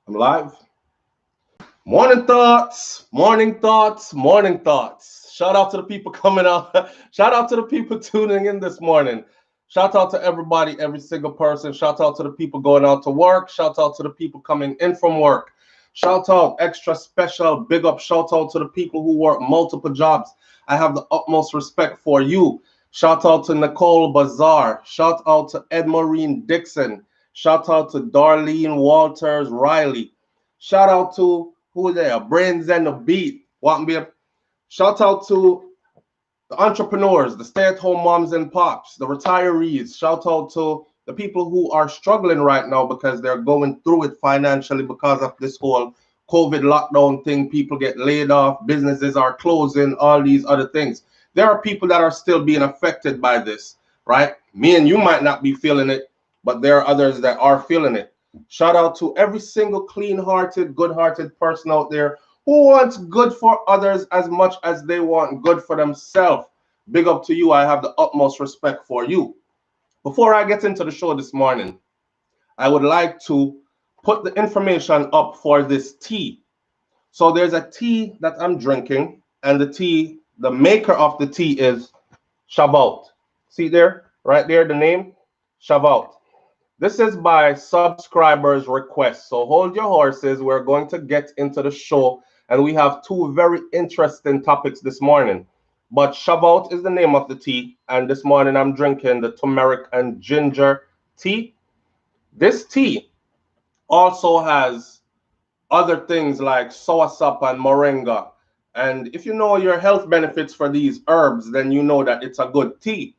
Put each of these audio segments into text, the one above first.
I'm live. Morning thoughts, morning thoughts, morning thoughts. Shout out to the people coming out. Shout out to the people tuning in this morning. Shout out to everybody, every single person. Shout out to the people going out to work. Shout out to the people coming in from work. Shout out, extra special, big up, shout out to the people who work multiple jobs. I have the utmost respect for you. Shout out to Nicole Bazar. Shout out to Ed Maureen Dixon. Shout out to Darlene Walters Riley. Shout out to who there? Brains and the Beat. Shout out to the entrepreneurs, the stay-at-home moms and pops, the retirees. Shout out to the people who are struggling right now because they're going through it financially because of this whole COVID lockdown thing. People get laid off, businesses are closing, all these other things. There are people that are still being affected by this, right? Me and you might not be feeling it, but there are others that are feeling it. Shout out to every single clean-hearted, good-hearted person out there who wants good for others as much as they want good for themselves. Big up to you. I have the utmost respect for you. Before I get into the show this morning, I would like to put the information up for this tea. So there's a tea that I'm drinking, and the maker of the tea is Shavat. See there, right there, the name, Shavat. This is by subscribers' request. So hold your horses. We're going to get into the show, and we have two very interesting topics this morning. But Shavat is the name of the tea, and this morning I'm drinking the turmeric and ginger tea. This tea also has other things like soursop and moringa. And if you know your health benefits for these herbs, then you know that it's a good tea.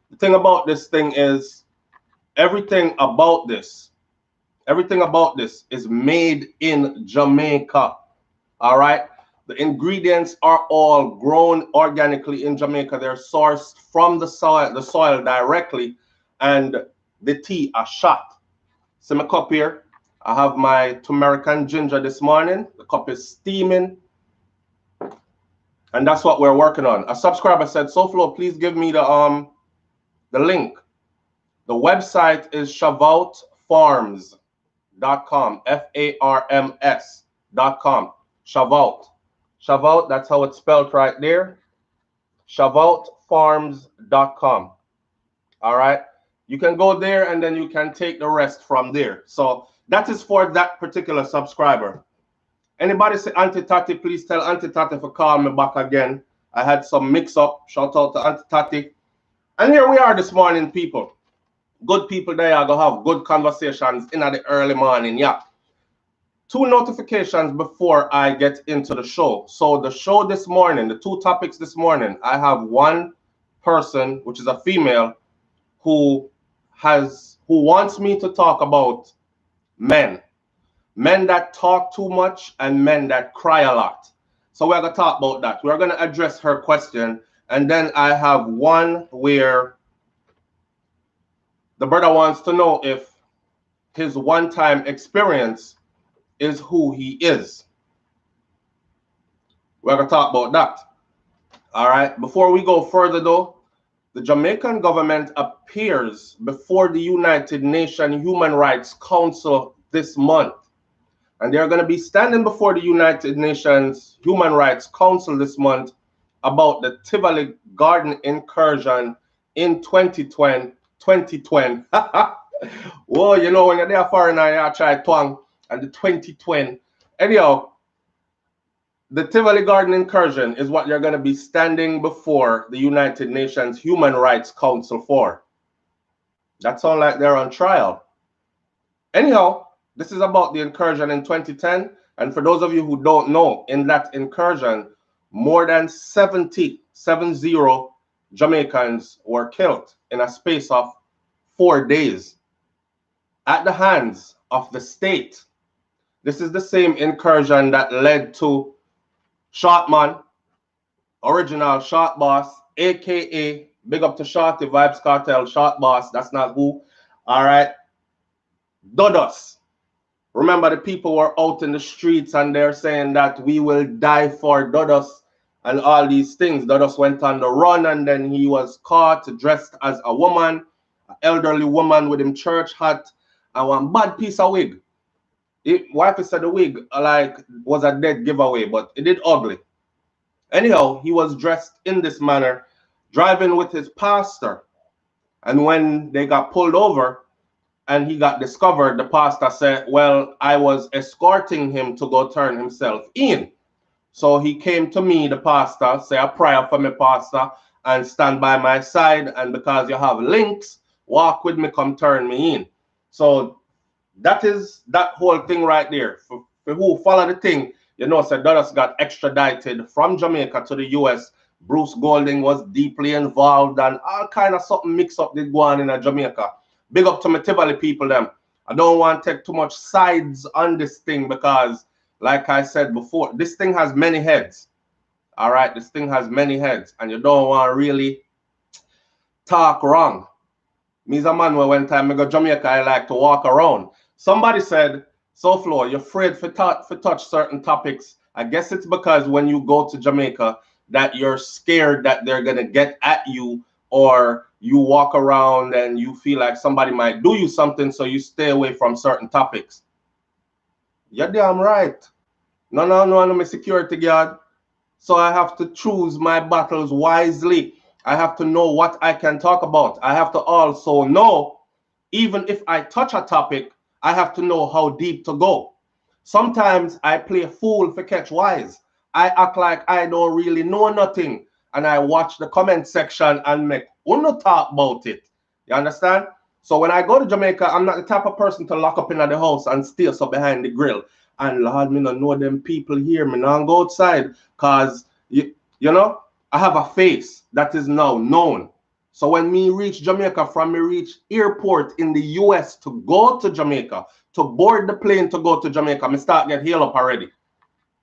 The thing about this thing is everything about this is made in Jamaica. All right. The ingredients are all grown organically in Jamaica. They're sourced from the soil directly, and the tea are shot. See my cup here. I have my turmeric and ginger this morning. The cup is steaming, and that's what we're working on. A subscriber said, SouFlo, please give me the link. The website is shavatfarms.com, FARMS.com. Shavat. Shavat, that's how it's spelled right there. Shavatfarms.com. All right. You can go there and then you can take the rest from there. So that is for that particular subscriber. Anybody say Auntie Tati, please tell Auntie Tati to call me back again. I had some mix up. Shout out to Auntie Tati. And here we are this morning, people. Good people there are going to have good conversations in the early morning. Yeah. Two notifications before I get into the show. So the show this morning, the two topics this morning, I have one person, which is a female, who wants me to talk about men that talk too much and men that cry a lot. So we're going to talk about that. We're going to address her question. And then I have one where the brother wants to know if his one-time experience is who he is. We're going to talk about that. All right. Before we go further, though, the Jamaican government appears before the United Nations Human Rights Council this month. And they're going to be standing before the United Nations Human Rights Council this month about the Tivoli Garden incursion in 2020. Whoa, you know, when you're there foreigner, you try twang and the 2020. Anyhow, the Tivoli Garden incursion is what you're going to be standing before the United Nations Human Rights Council for. That sounds like they're on trial. Anyhow, this is about the incursion in 2010. And for those of you who don't know, in that incursion, more than 70 Jamaicans were killed in a space of 4 days at the hands of the state. This is the same incursion that led to Shotman, original Shot Boss, aka big up to Shorty Vibes Cartel, Shot Boss, that's not who. All right. Dodos. Remember, the people were out in the streets and they're saying that we will die for Dodos and all these things. Dodos went on the run and then he was caught dressed as a woman, an elderly woman with him church hat and one bad piece of wig. Wifey said the wig like was a dead giveaway, but it did ugly. Anyhow, he was dressed in this manner, driving with his pastor. And when they got pulled over and he got discovered, the pastor said, well, I was escorting him to go turn himself in. So he came to me, the pastor, say a prayer for me, pastor, and stand by my side. And because you have links, walk with me, come turn me in. So that is that whole thing right there. For who follow the thing, you know, said Dallas got extradited from Jamaica to the US. Bruce Golding was deeply involved and all kind of something mix up did go on in Jamaica. Big up to my Tivoli people them. I don't want to take too much sides on this thing because, like I said before, this thing has many heads. All right, this thing has many heads, and you don't want to really talk wrong. Me's a man where one time I go Jamaica, I like to walk around. Somebody said, SouFLo, you're afraid for touch certain topics. I guess it's because when you go to Jamaica that you're scared that they're going to get at you, or you walk around and you feel like somebody might do you something, so you stay away from certain topics. You're damn right. No, I'm a security guard. So I have to choose my battles wisely. I have to know what I can talk about. I have to also know, even if I touch a topic, I have to know how deep to go. Sometimes I play fool for catch wise. I act like I don't really know nothing, and I watch the comment section and make uno talk about it. You understand? So when I go to Jamaica, I'm not the type of person to lock up in the house and stay so behind the grill. And Lord, me not know them people here. Me not go outside because, you know, I have a face that is now known. So when me reach Jamaica, from me reach airport in the US to go to Jamaica, to board the plane to go to Jamaica, me start get healed up already.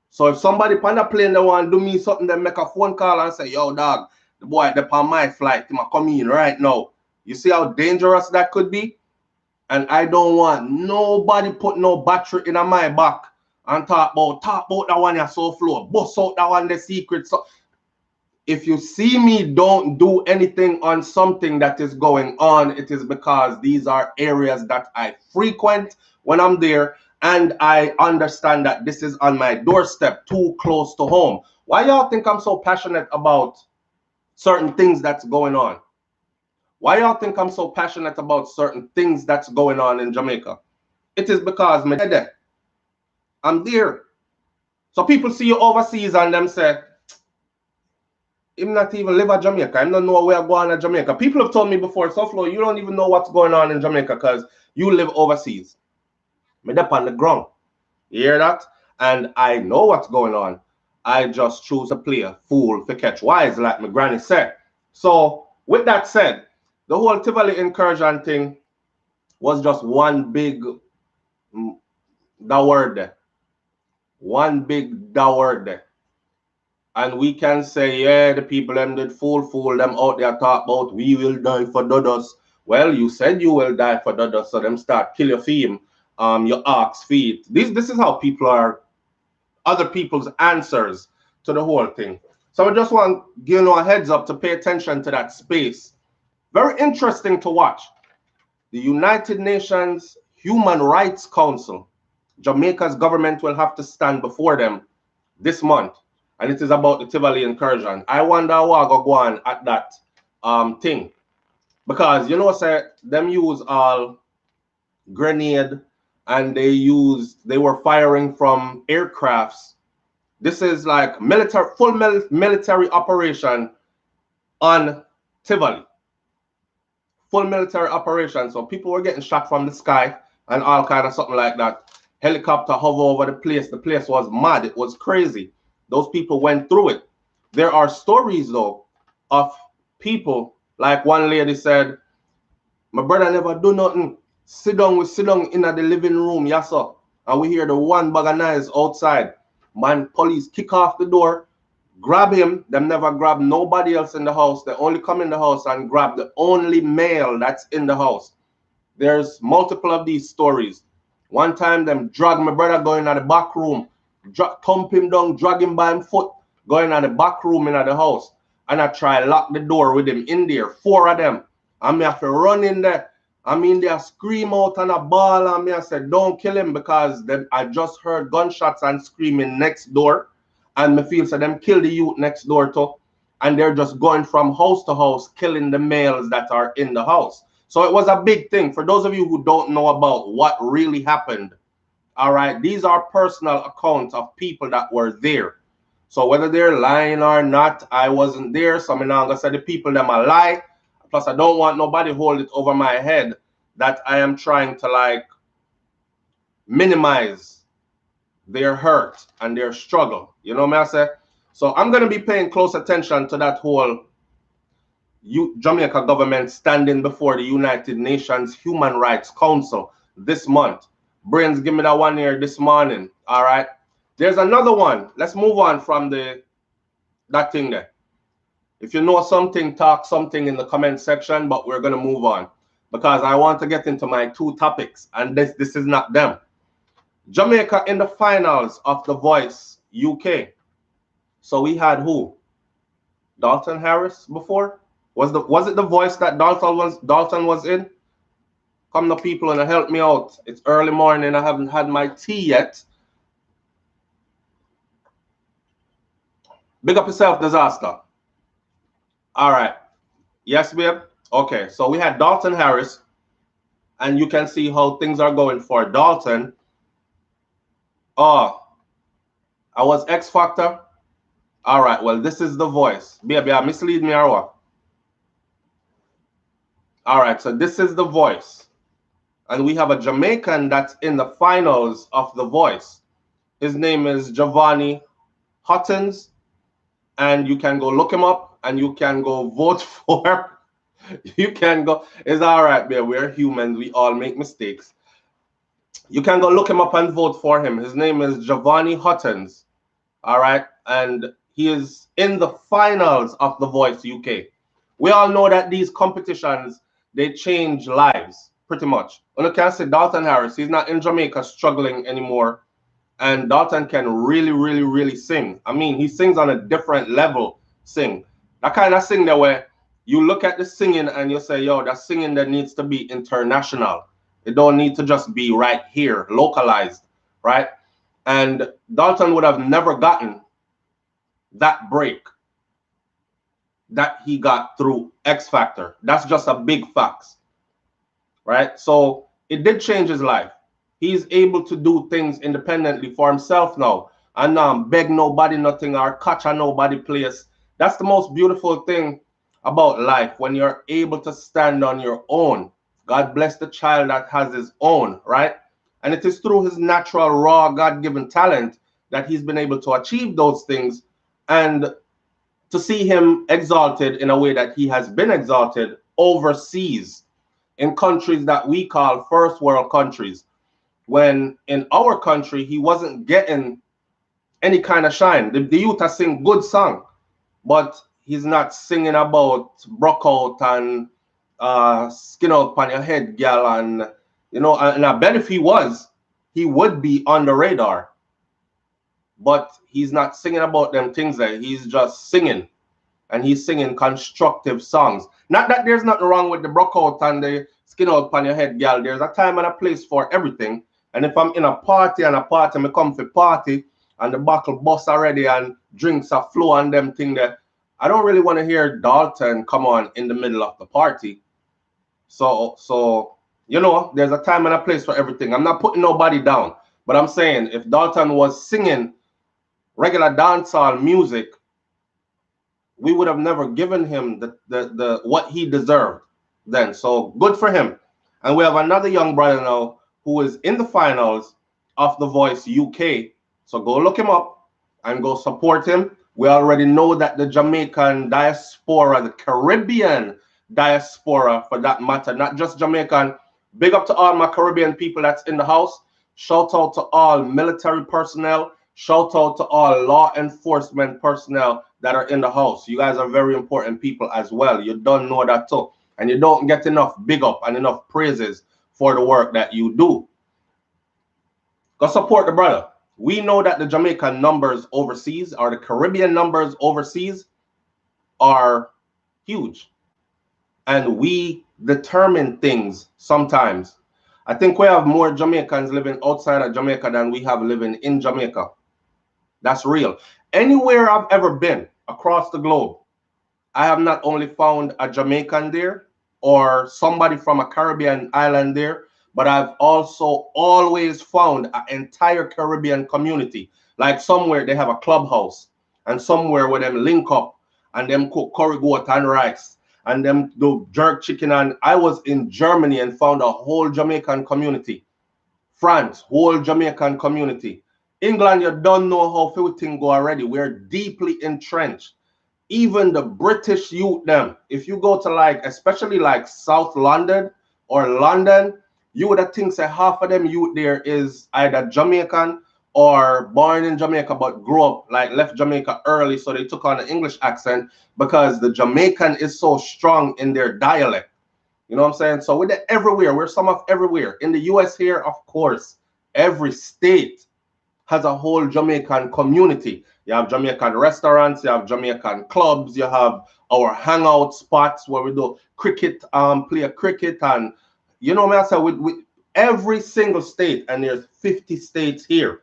So if somebody on the plane they want to do me something, they make a phone call and say, yo, dog, the boy they're on my flight, he come in right now. You see how dangerous that could be? And I don't want nobody put no battery in my back and talk about that one you're SouFLo, bust out that one the secret. So if you see me don't do anything on something that is going on, it is because these are areas that I frequent when I'm there, and I understand that this is on my doorstep, too close to home. Why y'all think I'm so passionate about certain things that's going on? Why y'all think I'm so passionate about certain things that's going on in Jamaica? It is because I'm there. So people see you overseas and them say, him not even live at Jamaica. I don't know where I'm going to Jamaica. People have told me before, SouFLo, you don't even know what's going on in Jamaica because you live overseas. I'm up on the ground. You hear that? And I know what's going on. I just choose to play a fool for catch wise, like my granny said. So with that said, the whole Tivoli incursion thing was just one big word. One big word. And we can say, yeah, the people them did fool them out there talk about we will die for Dodos. Well, you said you will die for Dodos, so them start kill your theme, your ox feet. This is how people are, other people's answers to the whole thing. So I just want to give you a heads up to pay attention to that space. Very interesting to watch. The United Nations Human Rights Council, Jamaica's government will have to stand before them this month. And it is about the Tivoli incursion. I wonder what go on at that thing. Because, you know, say, them use all grenade and they were firing from aircrafts. This is like full military operation on Tivoli. Full military operation. So people were getting shot from the sky and all kind of something like that. Helicopter hover over the place. The place was mad. It was crazy. Those people went through it. There are stories, though, of people, like one lady said, my brother never do nothing. We sit down in the living room, yes, sir. And we hear the one bag of knives outside. Man, police kick off the door, grab him. Them never grab nobody else in the house. They only come in the house and grab the only male that's in the house. There's multiple of these stories. One time, them drag my brother going to the back room. Thump him down, drag him by him foot, going in the back room in the house. And I try lock the door with him in there, 4 of them. And me have to run in there I mean, they scream out and a ball and me. I said, don't kill him because I just heard gunshots and screaming next door. And me feel so them kill the youth next door too. And they're just going from house to house, killing the males that are in the house. So it was a big thing. For those of you who don't know about what really happened, all right, these are personal accounts of people that were there. So whether they're lying or not, I wasn't there. So I'm not gonna say the people them a lie. Plus, I don't want nobody hold it over my head that I am trying to like minimize their hurt and their struggle. You know what I say? So I'm gonna be paying close attention to that whole Jamaica government standing before the United Nations Human Rights Council this month. Brains, give me that one here this morning. All right. There's another one. Let's move on from that thing there. If you know something, talk something in the comment section, but we're gonna move on because I want to get into my two topics, and this is not them. Jamaica in the finals of The Voice UK. So we had who? Dalton Harris before? Was it The Voice that Dalton was in? Come the people and help me out. It's early morning. I haven't had my tea yet. Big up yourself, Disaster. All right. Yes, babe? Okay, so we had Dalton Harris, and you can see how things are going for Dalton. Oh, I was X Factor. All right, well, this is The Voice. Baby, I mislead me or what? All right, so this is The Voice. And we have a Jamaican that's in the finals of The Voice. His name is Giovanni Huttons. And you can go look him up and you can go vote for. You can go. It's all right, babe. We're humans. We all make mistakes. You can go look him up and vote for him. His name is Giovanni Huttons. All right. And he is in the finals of The Voice UK. We all know that these competitions, they change lives pretty much. When you can say Dalton Harris, he's not in Jamaica struggling anymore. And Dalton can really, really, really sing. I mean, he sings on a different level sing. That kind of sing there where you look at the singing and you say, yo, that singing that needs to be international. It don't need to just be right here, localized, right? And Dalton would have never gotten that break that he got through X Factor. That's just a big fact, right? So it did change his life. He's able to do things independently for himself now and beg nobody nothing or catch a nobody place. That's the most beautiful thing about life, when you're able to stand on your own. God bless the child that has his own, right? And it is through his natural, raw, God-given talent that he's been able to achieve those things, and to see him exalted in a way that he has been exalted overseas in countries that we call first world countries. When in our country, he wasn't getting any kind of shine. The youth are sing good song, but he's not singing about broke out and skin out on your head, gal. And, you know, and I bet if he was, he would be on the radar. But he's not singing about them things there. He's just singing. And he's singing constructive songs. Not that there's nothing wrong with the broke out and the skin out on your head, gal. There's a time and a place for everything. And if I'm in a party and I come for party and the bottle bust already and drinks are flow and them thing there, I don't really want to hear Dalton come on in the middle of the party. So you know, there's a time and a place for everything. I'm not putting nobody down, but I'm saying if Dalton was singing regular dancehall music, we would have never given him the what he deserved then. So good for him. And we have another young brother now who is in the finals of The Voice UK. So go look him up and go support him. We already know that the Jamaican diaspora, the Caribbean diaspora for that matter, not just Jamaican. Big up to all my Caribbean people that's in the house. Shout out to all military personnel. Shout out to all law enforcement personnel that are in the house. You guys are very important people as well. You don't know that too. And you don't get enough big up and enough praises for the work that you do. Go support the brother. We know that the Jamaican numbers overseas, or the Caribbean numbers overseas, are huge. And we determine things sometimes. I think we have more Jamaicans living outside of Jamaica than we have living in Jamaica. That's real. Anywhere I've ever been across the globe, I have not only found a Jamaican there or somebody from a Caribbean island there, but I've also always found an entire Caribbean community. Like somewhere they have a clubhouse, and somewhere where them link up and them cook curry goat and rice and them do jerk chicken. And I was in Germany and found a whole Jamaican community. France, whole Jamaican community. England, you don't know how everything go already. We're deeply entrenched. Even the British youth them, if you go to like, especially like South London or London, you would have think that half of them youth there is either Jamaican or born in Jamaica but grew up, like left Jamaica early, so they took on an English accent because the Jamaican is so strong in their dialect. You know what I'm saying? So we're everywhere. We're some of everywhere. In the US here, of course, every state has a whole Jamaican community. You have Jamaican restaurants, you have Jamaican clubs, you have our hangout spots where we do cricket, play a cricket, and you know what I say, with every single state, and there's 50 states here.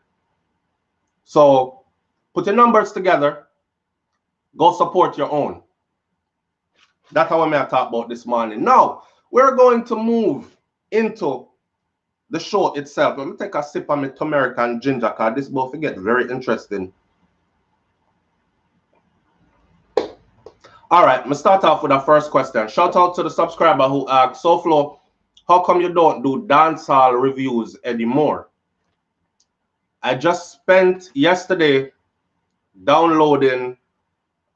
So put your numbers together, go support your own. That's how I'm going to talk about this morning. Now, we're going to move into the show itself. Let me take a sip of my turmeric and ginger, because this both gets very interesting. All right, I'm going to start off with our first question. Shout out to the subscriber who asked, SouFlo, how come you don't do dancehall reviews anymore? I just spent yesterday downloading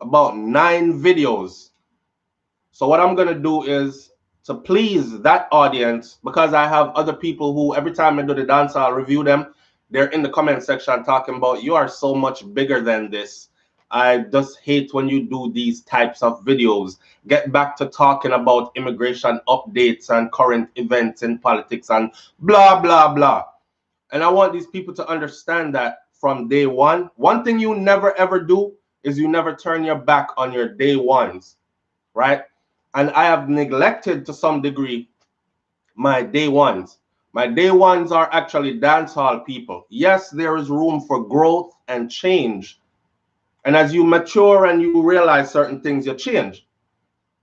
about 9 videos. So what I'm going to do is to please that audience, because I have other people who every time I do the dancehall review them, they're in the comment section talking about, you are so much bigger than this. I just hate when you do these types of videos. Get back to talking about immigration updates and current events in politics and blah, blah, blah. And I want these people to understand that from day one, one thing you never ever do is you never turn your back on your day ones, right? And I have neglected to some degree my day ones. My day ones are actually dancehall people. Yes, there is room for growth and change. And as you mature and you realize certain things, you change.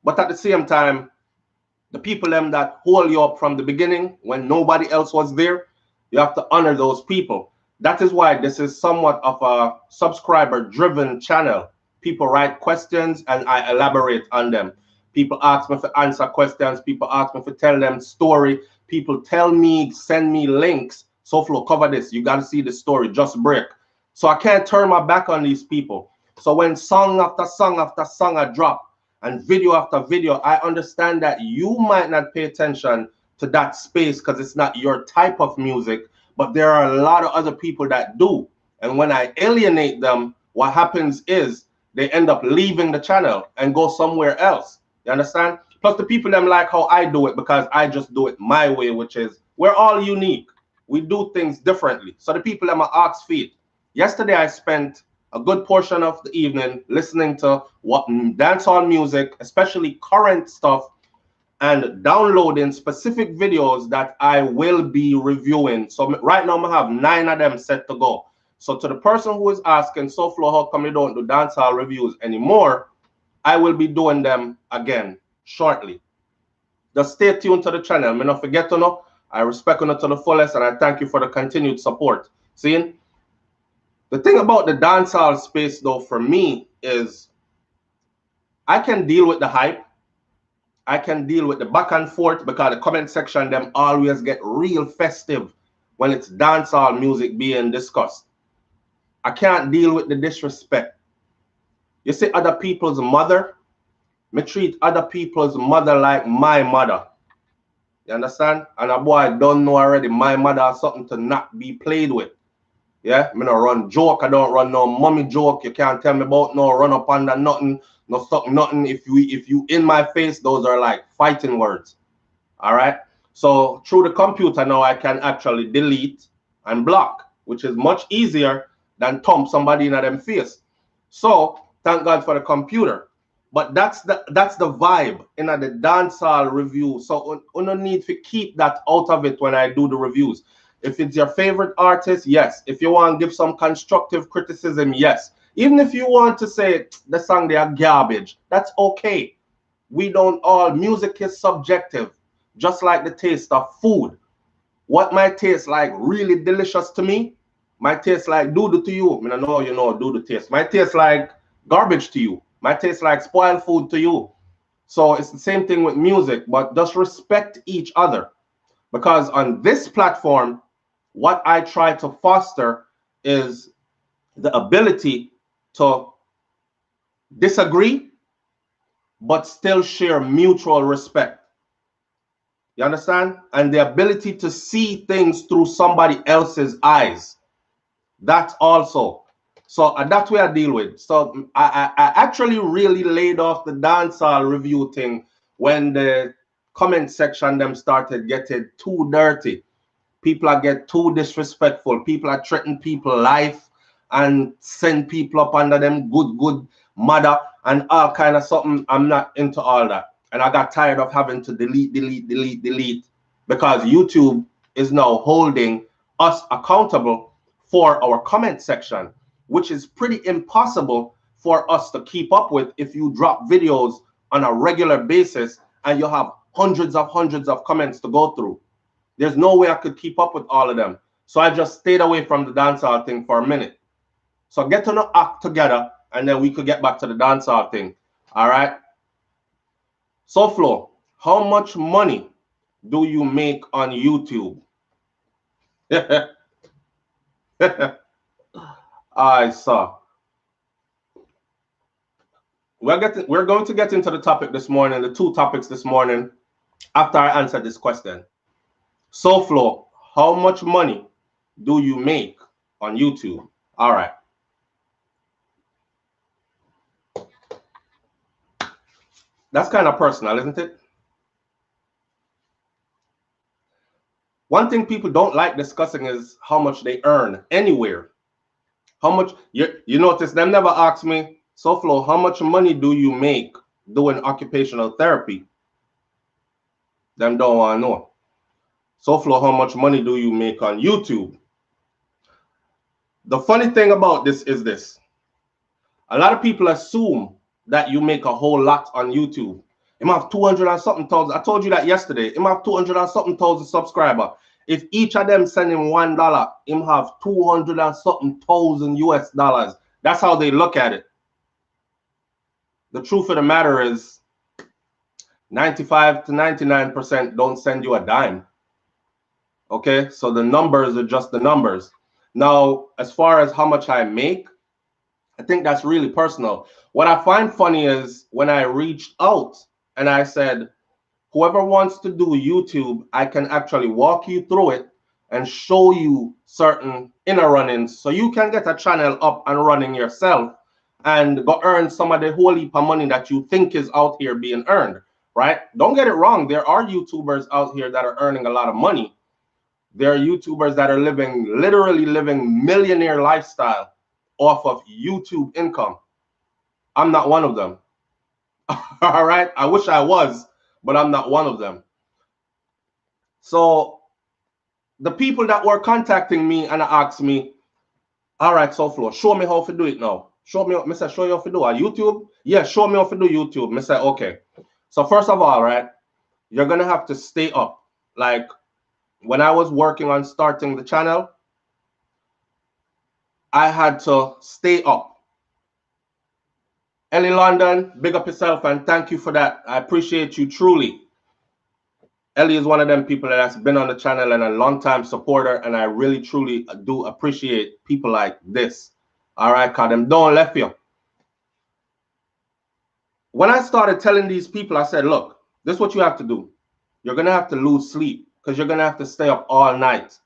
But at the same time, the people them that hold you up from the beginning when nobody else was there, you have to honor those people. That is why this is somewhat of a subscriber-driven channel. People write questions and I elaborate on them. People ask me to answer questions. People ask me to tell them story. People tell me, send me links. SouFlo, cover this. You got to see the story. Just break. So I can't turn my back on these people. So when song after song after song I drop and video after video, I understand that you might not pay attention to that space because it's not your type of music, but there are a lot of other people that do. And when I alienate them, what happens is they end up leaving the channel and go somewhere else. You understand? Plus the people them like how I do it because I just do it my way, which is we're all unique. We do things differently. So the people them are ox feet. Yesterday I spent a good portion of the evening listening to what dancehall music, especially current stuff, and downloading specific videos that I will be reviewing. So right now I have 9 of them set to go. So to the person who is asking, SouFlo, how come you don't do dancehall reviews anymore? I will be doing them again shortly. Just stay tuned to the channel. Me not forget to know. I respect you to the fullest and I thank you for the continued support. See? The thing about the dancehall space though for me is I can deal with the hype. I can deal with the back and forth because the comment section them always get real festive when it's dancehall music being discussed. I can't deal with the disrespect. You see other people's mother, me treat other people's mother like my mother. You understand? And a boy don't know already my mother is something to not be played with. Yeah, me no run joke. I don't run no mommy joke. You can't tell me about no run up under nothing, no suck nothing. If you in my face, those are like fighting words. All right. So through the computer now, I can actually delete and block, which is much easier than thump somebody in them face. So thank God for the computer. But that's the vibe in the dancehall review. So you no need to keep that out of it when I do the reviews. If it's your favorite artist, yes. If you want to give some constructive criticism, yes. Even if you want to say the song they are garbage, that's okay. We don't all, music is subjective, just like the taste of food. What might taste like really delicious to me might taste like doodle to you. I mean, I know you know doodle taste. Might taste like garbage to you. Might taste like spoiled food to you. So it's the same thing with music, but just respect each other. Because on this platform, what I try to foster is the ability to disagree, but still share mutual respect. You understand? And the ability to see things through somebody else's eyes. That's also. So that's where I deal with. So I actually really laid off the dancehall review thing when the comment section them started getting too dirty. People are get too disrespectful. People are threatening people's life and send people up under them good mother and all kind of something. I'm not into all that. And I got tired of having to delete because YouTube is now holding us accountable for our comment section, which is pretty impossible for us to keep up with if you drop videos on a regular basis and you have hundreds of comments to go through. There's no way I could keep up with all of them. So I just stayed away from the dancehall thing for a minute. So get to act together and then we could get back to the dancehall thing. All right. SouFlo, how much money do you make on YouTube? I saw. We're going to get into the topic this morning, the two topics this morning, after I answer this question. SouFlo, how much money do you make on YouTube? All right. That's kind of personal, isn't it? One thing people don't like discussing is how much they earn anywhere. How much, you notice them never ask me, SouFlo, how much money do you make doing occupational therapy? Them don't want to know. SouFlo, how much money do you make on YouTube? The funny thing about this is this. A lot of people assume that you make a whole lot on YouTube. You have 200 and something thousand. I told you that yesterday. You have 200 and something thousand subscribers. If each of them send him $1, him have 200 and something thousand US dollars. That's how they look at it. The truth of the matter is 95 to 99% don't send you a dime. Okay, so the numbers are just the numbers. Now, as far as how much I make, I think that's really personal. What I find funny is when I reached out and I said, whoever wants to do YouTube, I can actually walk you through it and show you certain inner runnings so you can get a channel up and running yourself and go earn some of the whole heap of money that you think is out here being earned, right? Don't get it wrong. There are YouTubers out here that are earning a lot of money. There are YouTubers that are literally living millionaire lifestyle off of YouTube income. I'm not one of them. All right. I wish I was, but I'm not one of them. So the people that were contacting me and asked me, all right, SouFlo, show me how to do it now. Show me, Mr. Show you how to do it. YouTube? Yeah, show me how to do YouTube. Mr. Okay. So first of all, right, you're going to have to stay up. Like when I was working on starting the channel, I had to stay up. Ellie London, big up yourself and thank you for that. I appreciate you truly. Ellie is one of them people that has been on the channel and a long time supporter, and I really truly do appreciate people like this. All right, cause them don't left you. When I started telling these people, I said, look, this is what you have to do. You're gonna have to lose sleep because you're gonna have to stay up all night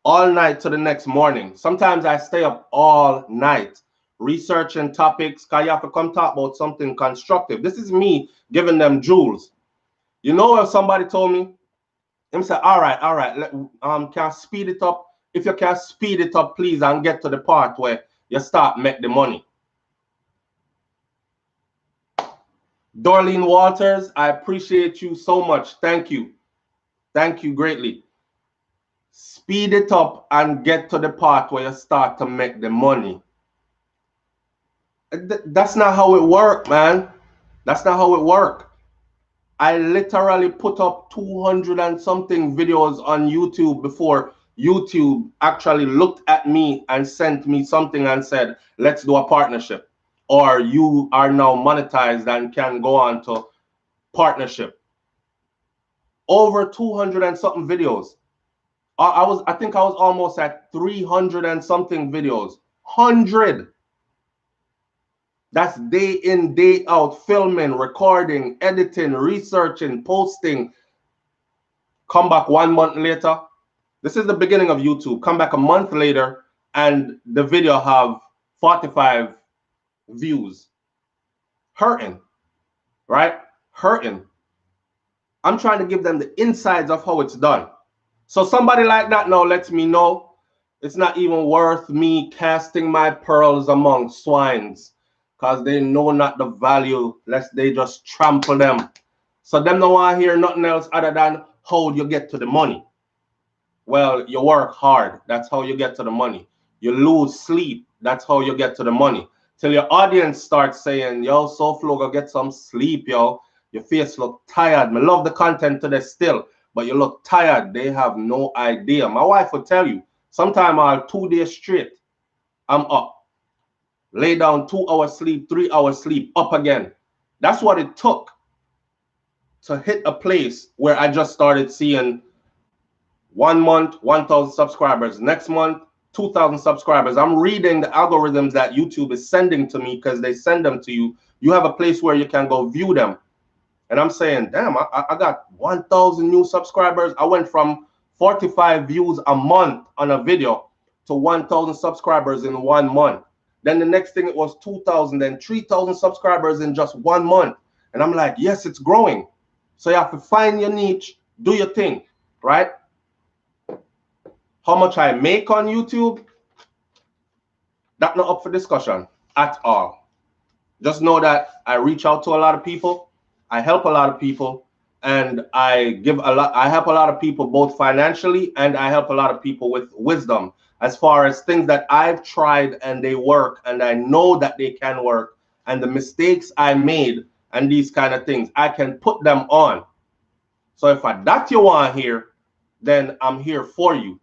to the next morning. Sometimes I stay up all night researching topics because you have to come talk about something constructive. This is me giving them jewels. You know, if somebody told me, him say, all right, can speed it up. If you can speed it up, please, and get to the part where you start make the money. Dorleen Walters, I appreciate you so much. Thank you. Thank you greatly. Speed it up and get to the part where you start to make the money. That's not how it works, man. That's not how it works. I literally put up 200 and something videos on YouTube before YouTube actually looked at me and sent me something and said, let's do a partnership. Or you are now monetized and can go on to partnership. Over 200 and something videos. I think I was almost at 300 and something videos. 100. That's day in, day out, filming, recording, editing, researching, posting. Come back 1 month later. This is the beginning of YouTube. Come back a month later and the video have 45 views. Hurting, right? Hurting. I'm trying to give them the insides of how it's done. So somebody like that now lets me know it's not even worth me casting my pearls among swines, because they know not the value, lest they just trample them. So them don't want to hear nothing else other than how you get to the money. Well, you work hard. That's how you get to the money. You lose sleep. That's how you get to the money. Till your audience starts saying, yo, SouFlo, go get some sleep, yo. Your face look tired. I love the content today still, but you look tired. They have no idea. My wife will tell you, sometime I'll 2 days straight, I'm up. Lay down 2 hours sleep, 3 hours sleep, up again. That's what it took to hit a place where I just started seeing 1 month, 1,000 subscribers. Next month, 2,000 subscribers. I'm reading the algorithms that YouTube is sending to me because they send them to you. You have a place where you can go view them. And I'm saying, damn, I got 1,000 new subscribers. I went from 45 views a month on a video to 1,000 subscribers in 1 month. Then the next thing it was 2,000, then 3,000 subscribers in just 1 month. And I'm like, yes, it's growing. So you have to find your niche, do your thing, right? How much I make on YouTube, that's not up for discussion at all. Just know that I reach out to a lot of people, I help a lot of people, and I help a lot of people both financially, and I help a lot of people with wisdom as far as things that I've tried and they work and I know that they can work, and the mistakes I made and these kind of things, I can put them on. So if that you want here, then I'm here for you.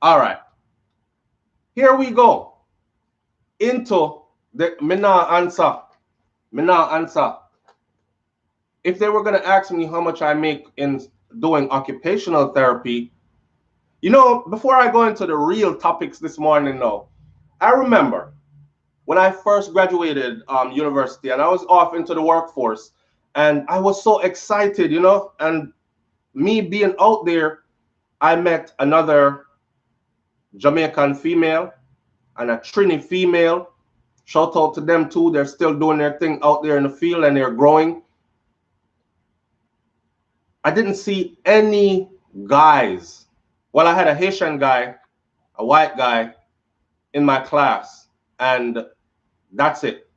All right. Here we go into the me now answer. If they were going to ask me how much I make in doing occupational therapy, you know, before I go into the real topics this morning, though, I remember when I first graduated university and I was off into the workforce, and I was so excited, you know, and me being out there, I met another Jamaican female and a Trini female. Shout out to them too. They're still doing their thing out there in the field and they're growing. I didn't see any guys. Well, I had a Haitian guy, a white guy in my class, and that's it.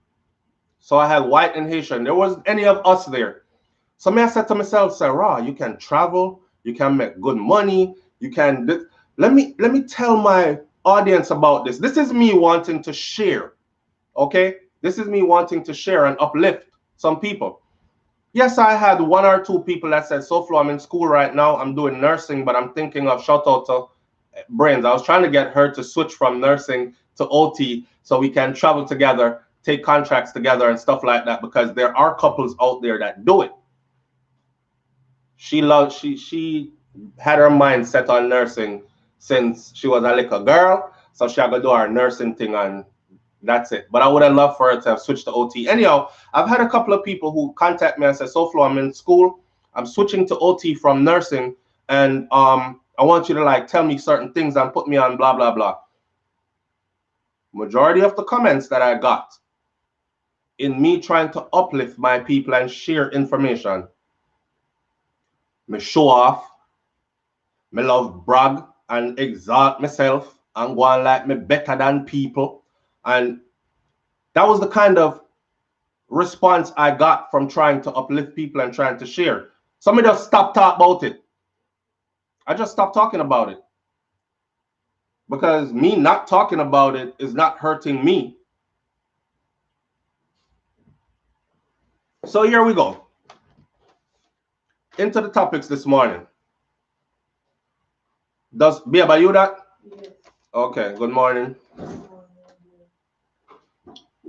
So I had white and Haitian. There wasn't any of us there. So I said to myself, Sarah, you can travel, you can make good money, you can. Let me tell my audience about this. This is me wanting to share. Okay, this is me wanting to share and uplift some people. Yes, I had 1 or 2 people that said, SouFlo, I'm in school right now, I'm doing nursing, but I'm thinking of, shout out to Brains. I was trying to get her to switch from nursing to OT so we can travel together, take contracts together and stuff like that, because there are couples out there that do it. She had her mind set on nursing since she was a little girl, so she had to do her nursing thing, and that's it. But I would have loved for her to have switched to OT. Anyhow, I've had a couple of people who contact me and say, SouFlo, I'm in school, I'm switching to OT from nursing, and I want you to like tell me certain things and put me on blah blah blah. Majority of the comments that I got in me trying to uplift my people and share information, me show off, me love brag and exalt myself and go on like me better than people. And that was the kind of response I got from trying to uplift people and trying to share. Somebody just stop talking about it. I just stopped talking about it. Because me not talking about it is not hurting me. So here we go. Into the topics this morning. Does Biaba you that? Yes. Okay, good morning.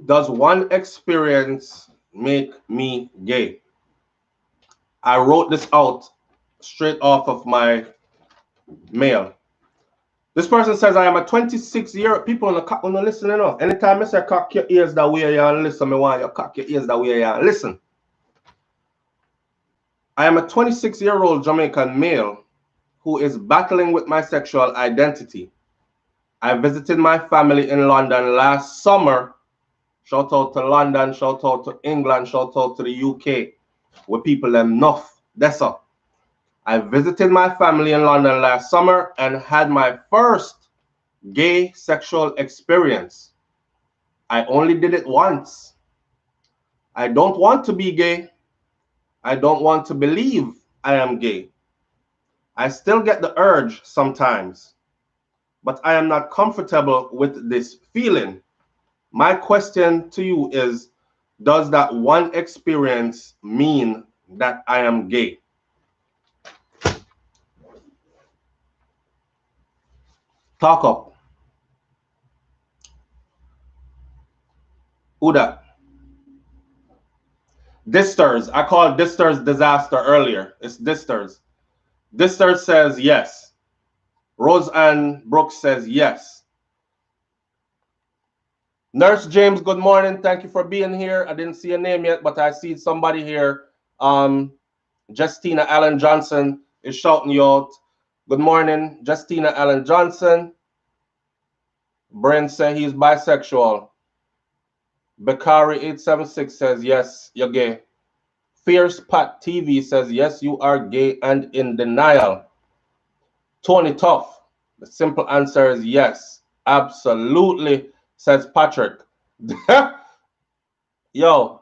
Does one experience make me gay? I wrote this out straight off of my mail. This person says, I am a 26-year-old. People on the listening enough. Anytime I say cock your ears that way you and listen, I want you cock your ears that way you and listen. I am a 26-year-old Jamaican male who is battling with my sexual identity. I visited my family in London last summer. Shout out to London, shout out to England, shout out to the UK, where people enough. That's all. I visited my family in London last summer and had my first gay sexual experience. I only did it once. I don't want to be gay. I don't want to believe I am gay. I still get the urge sometimes, but I am not comfortable with this feeling. My question to you is, does that one experience mean that I am gay? Talk up. Who that? Disters. I called Disters disaster earlier. It's Disters. Disters says yes. Roseanne Brooks says yes. Nurse James, good morning. Thank you for being here. I didn't see your name yet, but I see somebody here. Justina Allen Johnson is shouting you out. Good morning, Justina Allen Johnson. Brent said he's bisexual. Bakari876 says, yes, you're gay. Fierce Pat TV says, yes, you are gay and in denial. Tony Tough, the simple answer is yes, absolutely, says Patrick. Yo,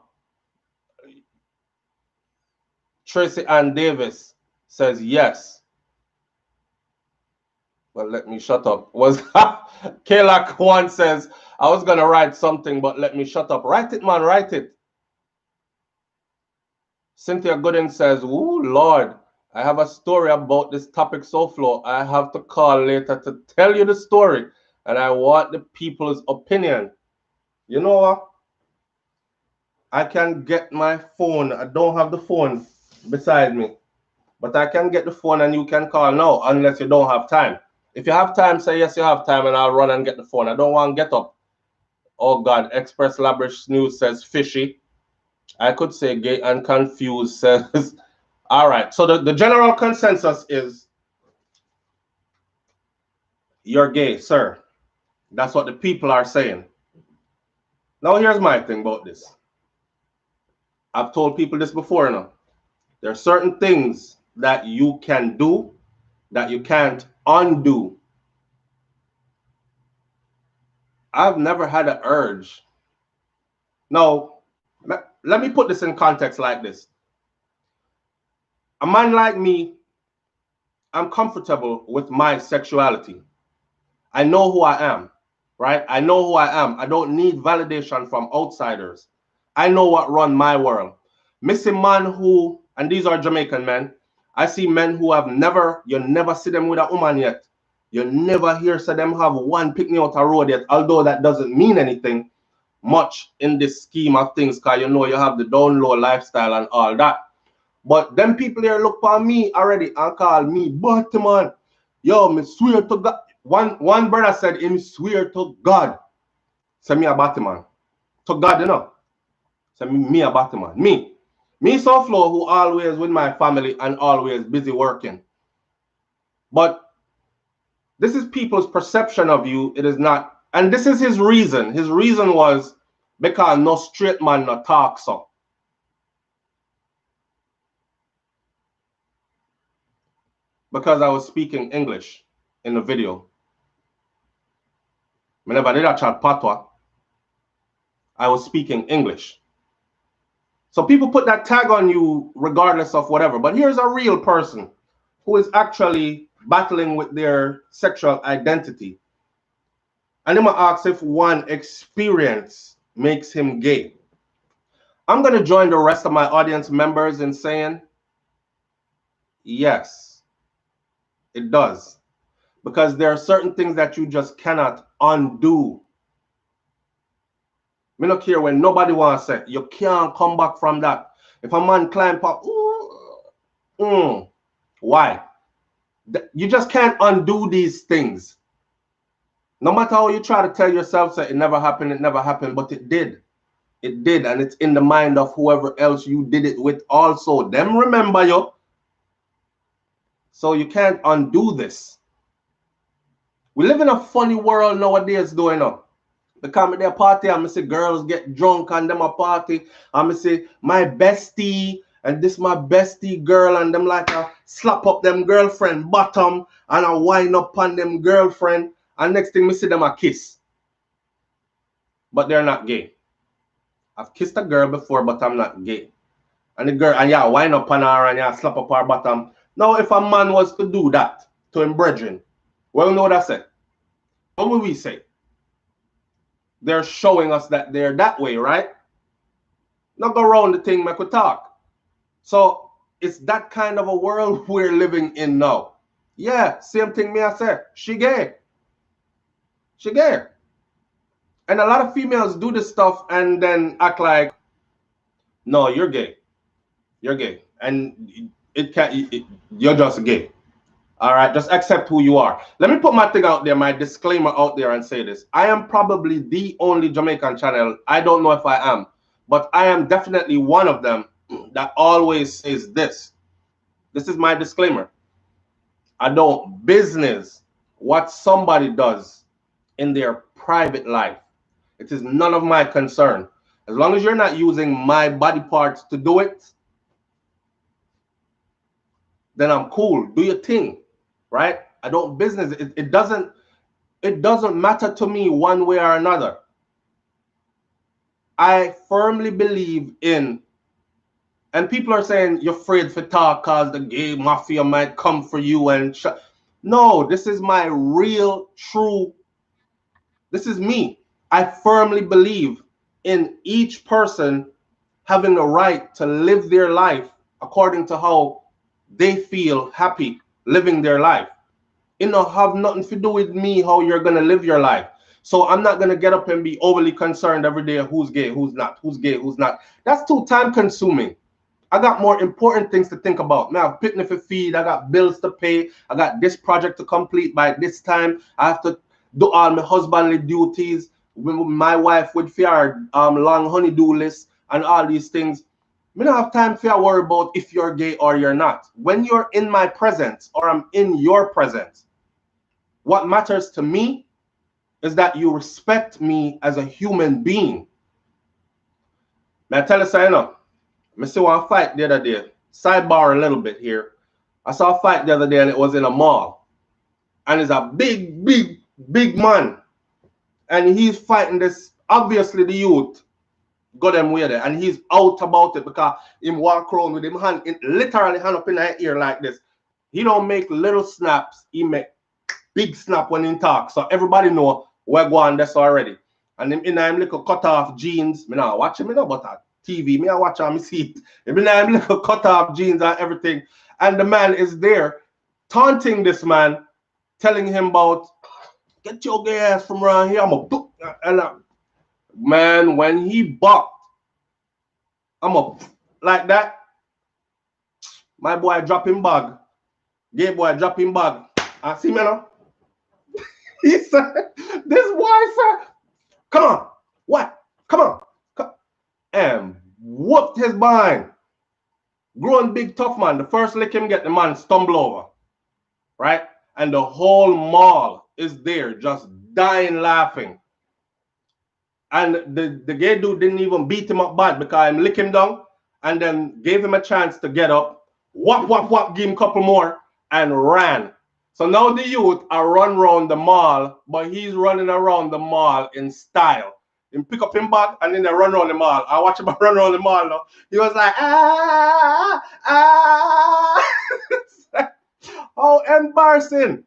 Tracy Ann Davis says yes. Well, let me shut up. Was Kalak one says, I was gonna write something, but let me shut up. Write it, man, write it. Cynthia Gooden says, ooh, Lord, I have a story about this topic, SouFLo. I have to call later to tell you the story, and I want the people's opinion. You know what? I can get my phone. I don't have the phone beside me, but I can get the phone and you can call now, unless you don't have time. If you have time, say yes, you have time, and I'll run and get the phone. I don't want to get up. Oh, God. Express Labrish News says fishy. I could say gay and confused says. All right. So the general consensus is you're gay, sir. That's what the people are saying. Now, here's my thing about this. I've told people this before now. There are certain things that you can do that you can't undo. I've never had an urge. Now, let me put this in context like this. A man like me, I'm comfortable with my sexuality. I know who I am, right? I know who I am. I don't need validation from outsiders. I know what run my world. Missing man who, and these are Jamaican men, I see men who have never, you never see them with a woman yet. You never hear say them have one pick me out a road yet, although that doesn't mean anything much in this scheme of things, because you know you have the down low lifestyle and all that. But them people here look for me already and call me Batman. Yo, me swear to God. One brother said him swear to God. Say me a Batman. To God, you know. Say me a Batman. Me SouFLo, who always with my family and always busy working. But this is people's perception of you. It is not. And this is his reason. His reason was because no straight man no talk so. Because I was speaking English in the video. I never did a chat patois. I was speaking English. So people put that tag on you regardless of whatever. But here's a real person who is actually battling with their sexual identity. And I'm going to ask if one experience makes him gay. I'm going to join the rest of my audience members in saying, yes, it does. Because there are certain things that you just cannot undo. Me not care when nobody wants to say, you can't come back from that. If a man climb up, why? You just can't undo these things. No matter how you try to tell yourself that it never happened, but it did. It did, and it's in the mind of whoever else you did it with also. Them remember you. So you can't undo this. We live in a funny world nowadays going on. They come at their party and I say girls get drunk and them a party. And I say my bestie and this my bestie girl and them like a slap up them girlfriend bottom and a wind up on them girlfriend and next thing me see them a kiss. But they're not gay. I've kissed a girl before but I'm not gay. And the girl and yeah wind up on her and yeah slap up her bottom. Now if a man was to do that to him brethren, well you know what I say? What will we say? They're showing us that they're that way, right? Not go around the thing, make we talk. So it's that kind of a world we're living in now. Yeah, same thing me I said. She gay. She gay. And a lot of females do this stuff and then act like, no, you're gay. You're gay. And you're just gay. All right, just accept who you are. Let me put my thing out there, my disclaimer out there and say this. I am probably the only Jamaican channel, I don't know if I am, but I am definitely one of them that always says this. This is my disclaimer. I don't business what somebody does in their private life. It is none of my concern. As long as you're not using my body parts to do it, then I'm cool. Do your thing. Right? I don't business. It doesn't matter to me one way or another. I firmly believe in, and people are saying you're afraid for talk because the gay mafia might come for you and no, this is my real, true, this is me. I firmly believe in each person having the right to live their life according to how they feel happy living their life. It don't have nothing to do with me how you're going to live your life. So I'm not going to get up and be overly concerned every day who's gay, who's not, who's gay, who's not. That's too time consuming. I got more important things to think about. Now, I have picnic to feed. I got bills to pay. I got this project to complete by this time. I have to do all my husbandly duties. My wife would fear long honeydew list and all these things. I don't have time to worry about if you're gay or you're not. When you're in my presence or I'm in your presence, what matters to me is that you respect me as a human being. May I tell you something? I saw one fight the other day. Sidebar a little bit here. I saw a fight the other day and it was in a mall. And it's a big, big, big man. And he's fighting this, obviously the youth got them way there. And he's out about it because him walk around with him hand, literally hand up in the ear like this. He don't make little snaps. He make big snap when he talk. So everybody know we're going this already. And him in him little cut off jeans. Me now watch him, me know about that TV. Me I watch him, me see it. Him in him little cut off jeans and everything. And the man is there taunting this man, telling him about get your gay ass from around here. I'm a book. And man, when he bucked, I'm a like that. My boy drop him bag. Gay boy drop him bag. I see me now. He said, this boy said, come on. What? Come on. Come. And whooped his behind. Grown big tough man. The first lick him get, the man stumble over. Right? And the whole mall is there just dying laughing. And the gay dude didn't even beat him up bad because he licked him down and then gave him a chance to get up. Whop, whop, whop, give him a couple more and ran. So now the youth are run around the mall, but he's running around the mall in style. Him pick up him bag and then they run around the mall. I watch him run around the mall now. He was like, ah, ah. How embarrassing.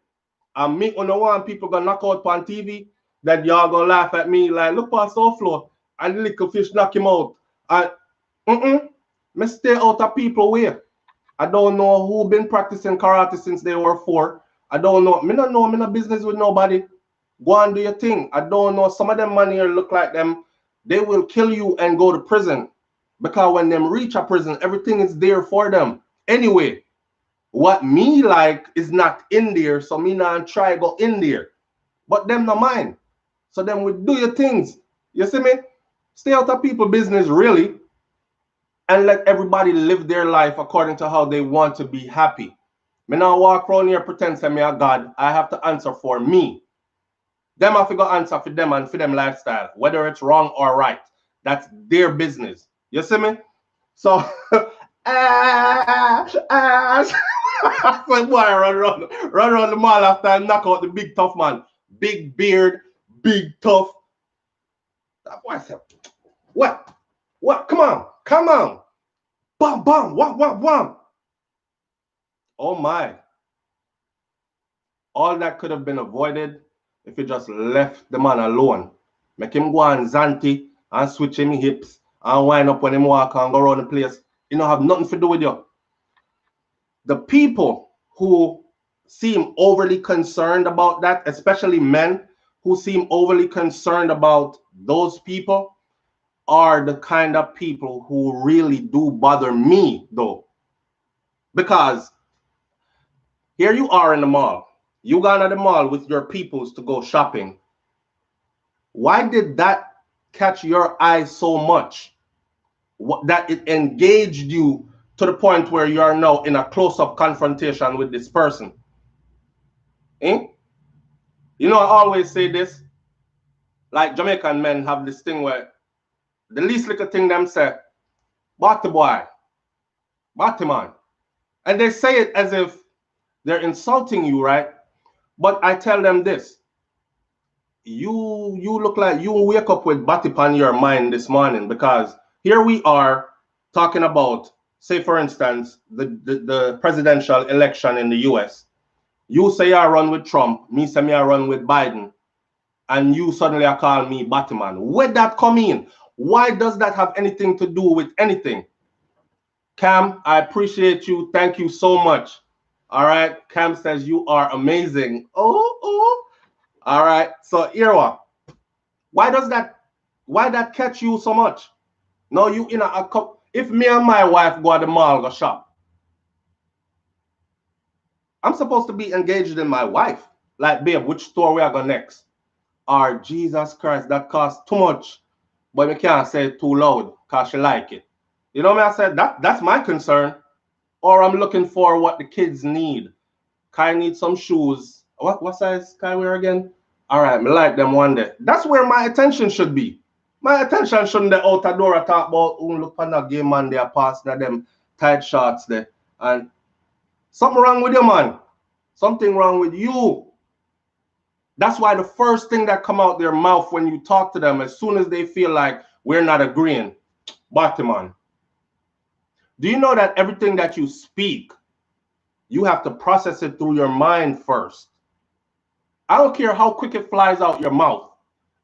And me on the one people gonna knock out on TV, that y'all gonna laugh at me like, look past SouFLo, and the little fish knock him out. And me stay out of people way. I don't know who been practicing karate since they were 4. I don't know. Me no business with nobody. Go and do your thing. I don't know. Some of them man here look like them. They will kill you and go to prison. Because when them reach a prison, everything is there for them. Anyway, what me like is not in there. So me not try go in there. But them not mine. So them will do your things. You see me? Stay out of people business really. And let everybody live their life according to how they want to be happy. Me now walk around here pretend say me a God. I have to answer for me. Them have to go answer for them and for them lifestyle, whether it's wrong or right. That's their business. You see me? So, so boy run around the mall after I knock out the big tough man. Big beard, big tough. That boy said, what? Come on. Bam, wham. Oh my. All that could have been avoided if you just left the man alone. Make him go and zanty and switch him hips and wind up when him walk and go around the place. You don't have nothing to do with you. The people who seem overly concerned about that, especially men who seem overly concerned about those people, are the kind of people who really do bother me, though. Because here you are in the mall. You gone to the mall with your peoples to go shopping. Why did that catch your eye so much that it engaged you to the point where you are now in a close-up confrontation with this person? Eh? You know, I always say this, like Jamaican men have this thing where the least little thing them say, "Batty boy, batty man," and they say it as if they're insulting you, right? But I tell them this: you look like you wake up with batty on your mind this morning, because here we are talking about, say for instance, the presidential election in the US. You say I run with Trump, me say me I run with Biden, and you suddenly call me Batman. Where that come in? Why does that have anything to do with anything? Cam, I appreciate you. Thank you so much. All right. Cam says you are amazing. Oh. All right. So Irwa, why that catch you so much? No, you in a cup. If me and my wife go to the mall go shop, I'm supposed to be engaged in my wife. Like, babe, which store we are going next? Or Jesus Christ, that costs too much. But we can't say it too loud because she like it. You know what I said? That's my concern. Or I'm looking for what the kids need. Kai need some shoes. What size Kai wear again? All right, me like them one day. That's where my attention should be. My attention shouldn't be out the door and talk about, oh, look on that game man, they are passing them tight shots there. And something wrong with you, man. Something wrong with you. That's why the first thing that come out their mouth when you talk to them, as soon as they feel like we're not agreeing, Batman. Do you know that everything that you speak, you have to process it through your mind first? I don't care how quick it flies out your mouth.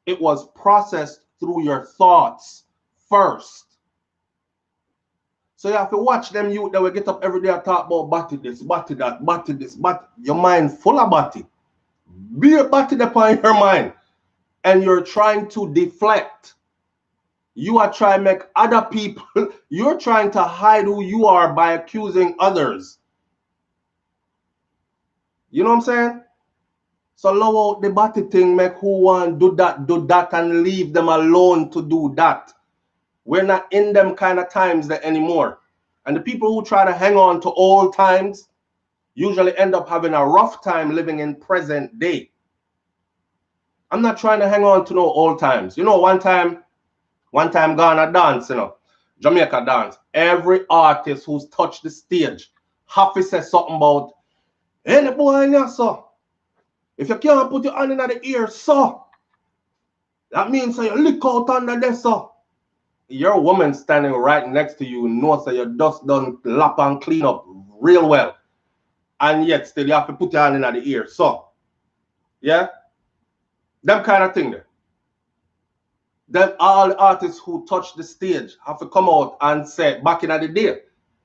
It was processed through your thoughts first. So you have to watch them youth that will get up every day and talk about batty this, batty that, batty this, batty. Your mind full of batty. Be a batty upon your mind. And you're trying to deflect. You are trying to make other people, you're trying to hide who you are by accusing others. You know what I'm saying? So low out the batty thing, make who want do that and leave them alone to do that. We're not in them kind of times there anymore. And the people who try to hang on to old times usually end up having a rough time living in present day. I'm not trying to hang on to no old times. You know, one time Ghana dance, you know, Jamaica dance. Every artist who's touched the stage have to say something about, hey, the boy in here, so. If you can't put your hand in the ear, so. That means so you look out under there, so your woman standing right next to you knows that your dust done lap and clean up real well. And yet still you have to put your hand in the ear. So, yeah, them kind of thing there. Then all the artists who touch the stage have to come out and say, back in the day,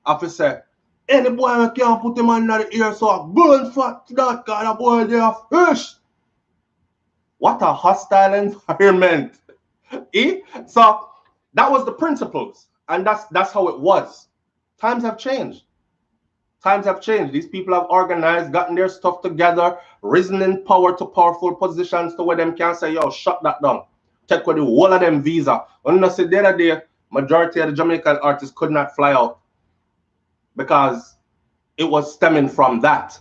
have to say, any boy can't put him in the ear, so I burn fat that kind of boy they are fish. What a hostile environment. So that was the principles, and that's how it was. Times have changed. Times have changed. These people have organized, gotten their stuff together, risen in power to powerful positions to where them can say, yo, shut that down. Take away the whole of them visa. When I said the other day, majority of the Jamaican artists could not fly out because it was stemming from that.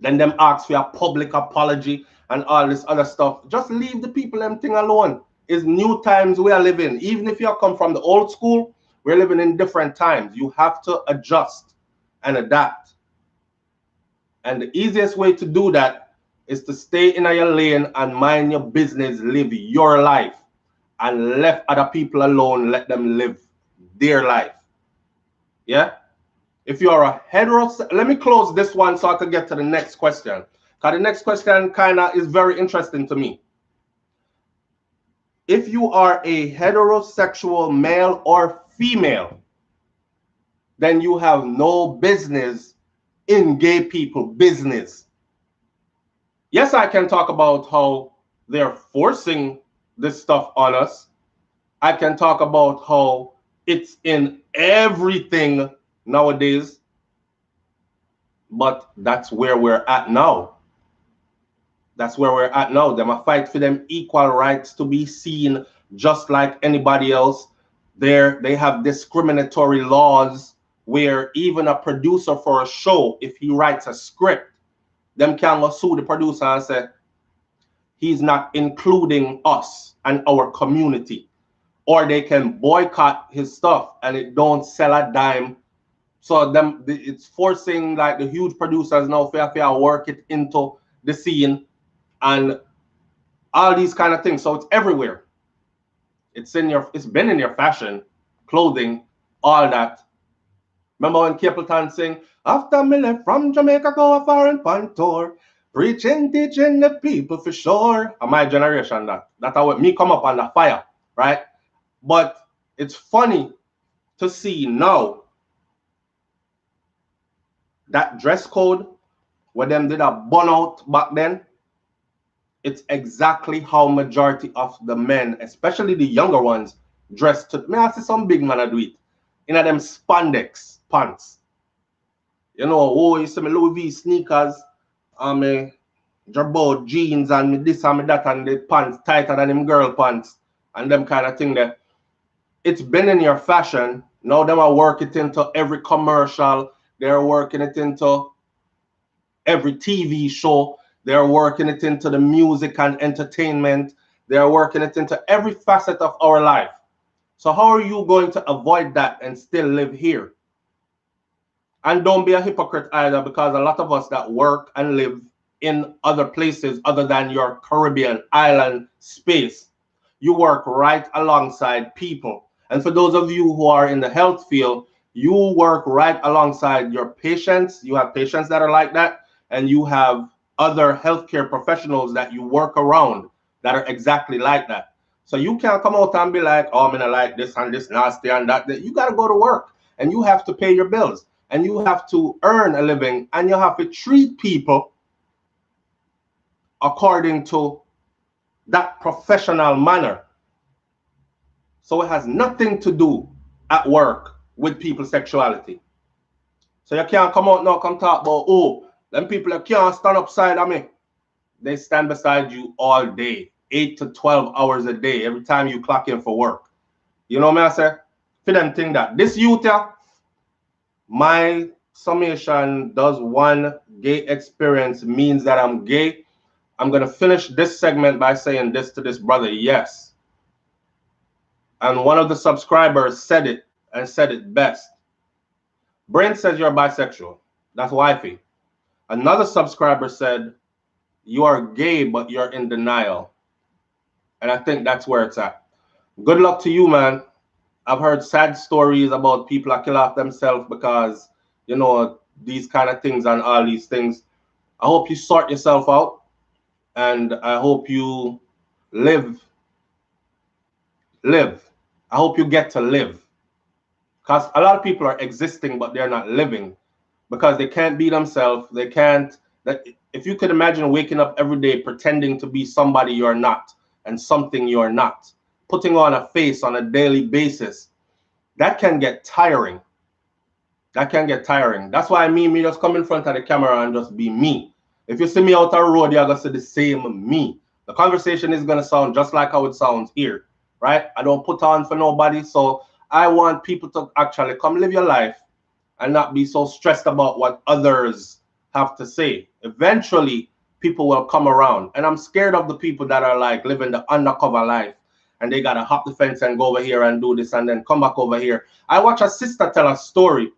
Then them ask for a public apology and all this other stuff. Just leave the people them thing alone. It's new times we are living. Even if you come from the old school, we're living in different times. You have to adjust and adapt. And the easiest way to do that is to stay in your lane and mind your business, live your life, and let other people alone, let them live their life. Yeah? If you are a heterosexual, let me close this one so I can get to the next question. Because the next question kind of is very interesting to me. If you are a heterosexual male or female, then you have no business in gay people business. Yes, I can talk about how they're forcing this stuff on us. I can talk about how it's in everything nowadays. But that's where we're at now. That's where we're at now. Them a fight for them equal rights to be seen just like anybody else. They have discriminatory laws where even a producer for a show, if he writes a script, them can go sue the producer and say, he's not including us and our community. Or they can boycott his stuff and it don't sell a dime. So it's forcing like the huge producers now to work it into the scene and all these kind of things. So it's everywhere. It's been in your fashion, clothing, all that. Remember when Capleton sing, after me left from Jamaica, go a foreign pan tour, preaching, teaching the people for sure. And my generation that's how me come up on the fire, right? But it's funny to see now that dress code where them did a burn out back then. It's exactly how majority of the men, especially the younger ones, dress to. May I see some big man do it in them spandex pants. You know, oh, you see me Louis V sneakers, me Jabot jeans and me this and me that and the pants tighter than them girl pants and them kind of thing there. It's been in your fashion. Now them are working it into every commercial. They're working it into every TV show. They're working it into the music and entertainment. They're working it into every facet of our life. So how are you going to avoid that and still live here? And don't be a hypocrite either, because a lot of us that work and live in other places other than your Caribbean island space, you work right alongside people. And for those of you who are in the health field, you work right alongside your patients. You have patients that are like that, and you have other healthcare professionals that you work around that are exactly like that. So you can't come out and be like, oh, I'm gonna like this and this nasty and that. You got to go to work and you have to pay your bills and you have to earn a living and you have to treat people according to that professional manner. So it has nothing to do at work with people's sexuality. So you can't come out now, come talk about, oh, them people that can't stand upside of me. They stand beside you all day, 8 to 12 hours a day, every time you clock in for work. You know what I say? For them think that this youth, my summation does one gay experience means that I'm gay. I'm going to finish this segment by saying this to this brother, yes. And one of the subscribers said it and said it best. Brent says you're bisexual. That's wifey. Another subscriber said, you are gay, but you're in denial. And I think that's where it's at. Good luck to you, man. I've heard sad stories about people that kill off themselves because, you know, these kind of things and all these things. I hope you sort yourself out, and I hope you live. I hope you get to live. Because a lot of people are existing, but they're not living because they can't be themselves. They can't. That if you could imagine waking up every day pretending to be somebody you're not and something you're not, putting on a face on a daily basis, that can get tiring. That can get tiring. That's why me just come in front of the camera and just be me. If you see me out on the road, you're going to see the same me. The conversation is going to sound just like how it sounds here, right? I don't put on for nobody. So I want people to actually come live your life and not be so stressed about what others have to say. Eventually, people will come around. And I'm scared of the people that are like living the undercover life and they got to hop the fence and go over here and do this and then come back over here. I watch a sister tell a story.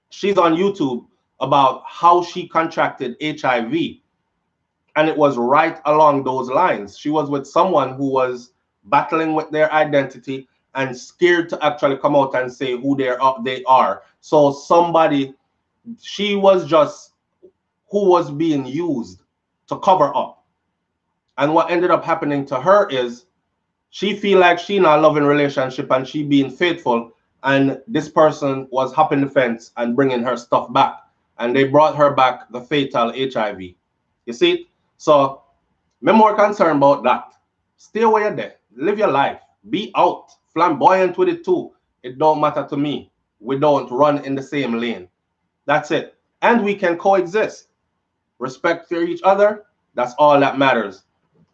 She's on YouTube about how she contracted HIV. And it was right along those lines. She was with someone who was battling with their identity and scared to actually come out and say who they are. So somebody, she was just who was being used to cover up. And what ended up happening to her is she feel like she in a loving relationship and she being faithful, and this person was hopping the fence and bringing her stuff back. And they brought her back the fatal HIV. You see? So I'm more concerned about that. Stay away there. Live your life. Be out. Flamboyant with it too. It don't matter to me. We don't run in the same lane. That's it. And we can coexist. Respect for each other. That's all that matters.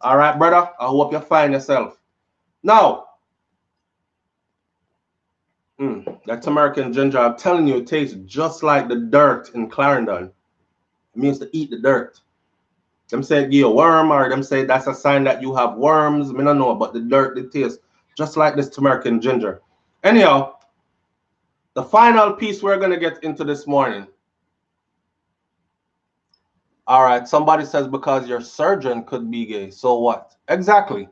All right, brother? I hope you find yourself. Now, that's American ginger. I'm telling you, it tastes just like the dirt in Clarendon. It means to eat the dirt. Them say give you a worm, or them say that's a sign that you have worms. I don't know, but the dirt, it tastes just like this American ginger. Anyhow, the final piece we're going to get into this morning. All right, somebody says because your surgeon could be gay. So what? Exactly.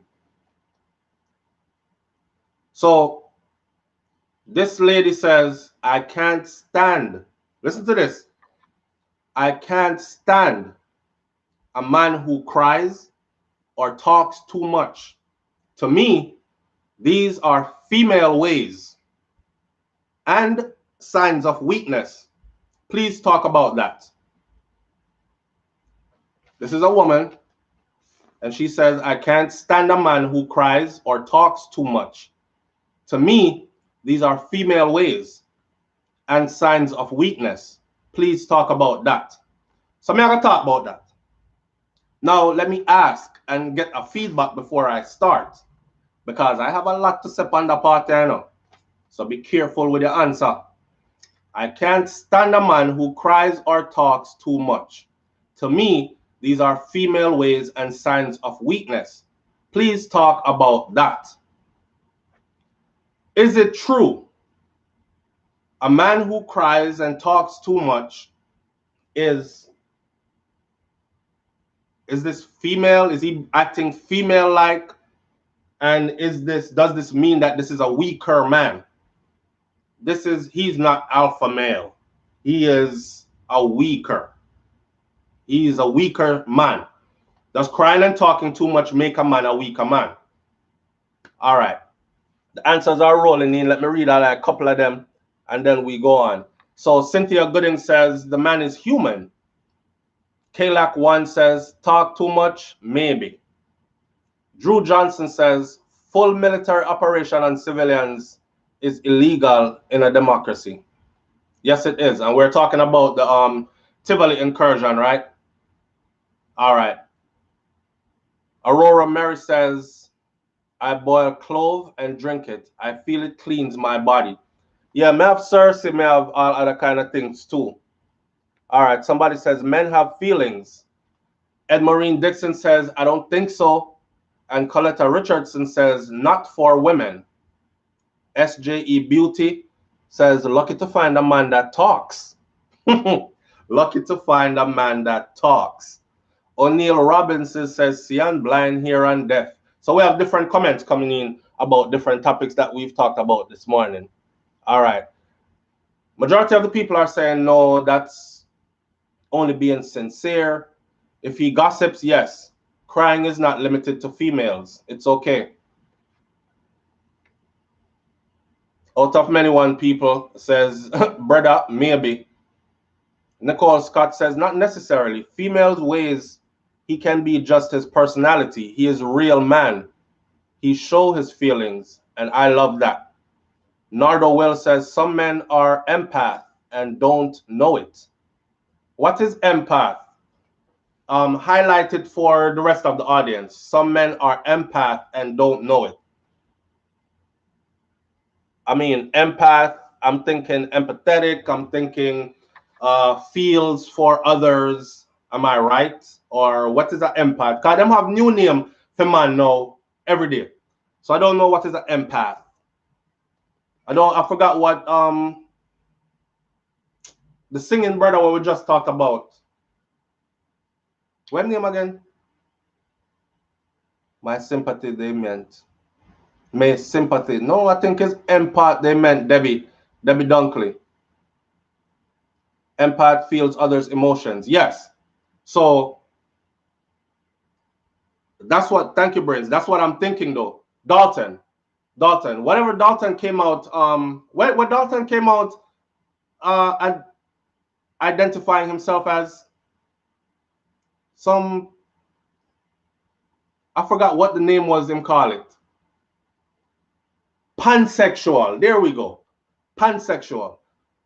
So this lady says, I can't stand. Listen to this. I can't stand a man who cries or talks too much. To me, these are female ways and signs of weakness. Please talk about that. This is a woman, and she says, I can't stand a man who cries or talks too much. To me, these are female ways and signs of weakness. Please talk about that. So I'm going to talk about that. Now, let me ask and get a feedback before I start, because I have a lot to say on the part now. So be careful with your answer. I can't stand a man who cries or talks too much. To me, these are female ways and signs of weakness. Please talk about that. Is it true a man who cries and talks too much is this female? Is he acting female-like? And does this mean that this is a weaker man? He's not alpha male. He is a weaker. He is a weaker man. Does crying and talking too much make a man a weaker man? All right. The answers are rolling in. Let me read out a couple of them, and then we go on. So Cynthia Gooding says, the man is human. Kalak1 says, talk too much? Maybe. Drew Johnson says, full military operation on civilians is illegal in a democracy. Yes, it is. And we're talking about the Tivoli incursion, right? All right. Aurora Mary says, I boil clove and drink it. I feel it cleans my body. Yeah, may have Cersei, may have all other kind of things too. All right, somebody says, men have feelings. Ed Maureen Dixon says, I don't think so. And Coletta Richardson says, not for women. SJE Beauty says, lucky to find a man that talks. Lucky to find a man that talks. O'Neill Robinson says, see, I'm blind, hear, and deaf. So we have different comments coming in about different topics that we've talked about this morning. All right. Majority of the people are saying, no, that's only being sincere. If he gossips, yes. Crying is not limited to females. It's okay. Out of many one people says, brother, maybe. Nicole Scott says, not necessarily. Females' ways, he can be just his personality. He is a real man. He show his feelings, and I love that. Nardo Will says, some men are empath and don't know it. What is empath? Highlight it for the rest of the audience. Some men are empath and don't know it. I mean, empath, I'm thinking empathetic, I'm thinking feels for others. Am I right? Or what is an empath? Because them have new name for man now every day. So I don't know what is an empath. I forgot what the singing brother what we just talked about. What name again? My sympathy they meant. May sympathy. No, I think it's empath they meant Debbie Dunkley. Empath feels others' emotions. Yes. So that's what, thank you, Brains. That's what I'm thinking though. Dalton. Whatever Dalton came out, what Dalton came out and identifying himself as some, I forgot what the name was him call it. Pansexual. There we go. Pansexual.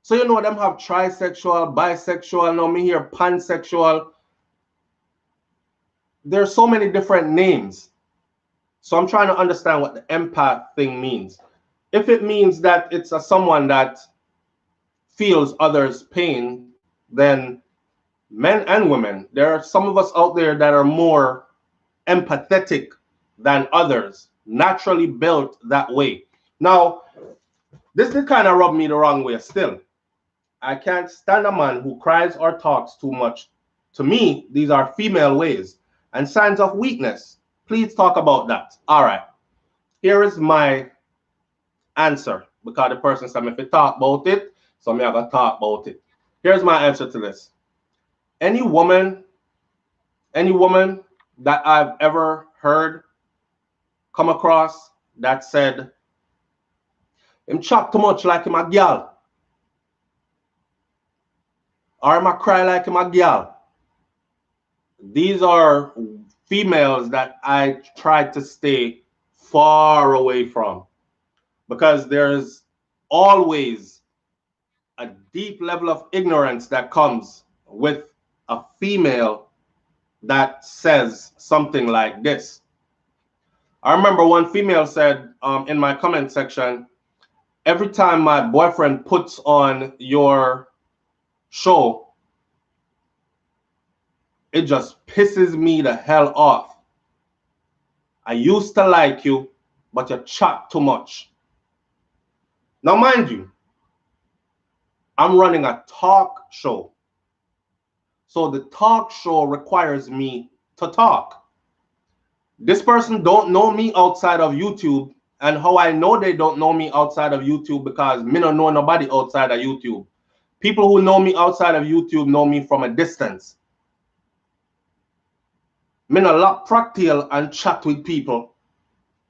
So you know them have trisexual, bisexual, now me hear pansexual. There's so many different names. So I'm trying to understand what the empath thing means. If it means that it's someone that feels others' pain, then men and women, there are some of us out there that are more empathetic than others, naturally built that way. Now, this did kind of rub me the wrong way still. I can't stand a man who cries or talks too much. To me, these are female ways and signs of weakness. Please talk about that. All right. Here is my answer, because the person said if you talk about it, so me I gotta talk about it. Here's my answer to this. Any woman that I've ever heard come across that said him chat too much like him a girl, or him a cry like him a girl, these are females that I try to stay far away from, because there's always a deep level of ignorance that comes with a female that says something like this. I remember one female said in my comment section, every time my boyfriend puts on your show, it just pisses me the hell off. I used to like you, but you chat too much. Now, mind you, I'm running a talk show. So the talk show requires me to talk. This person don't know me outside of YouTube. And how I know they don't know me outside of YouTube, because me don't know nobody outside of YouTube. People who know me outside of YouTube know me from a distance. Me no lock practical and chat with people.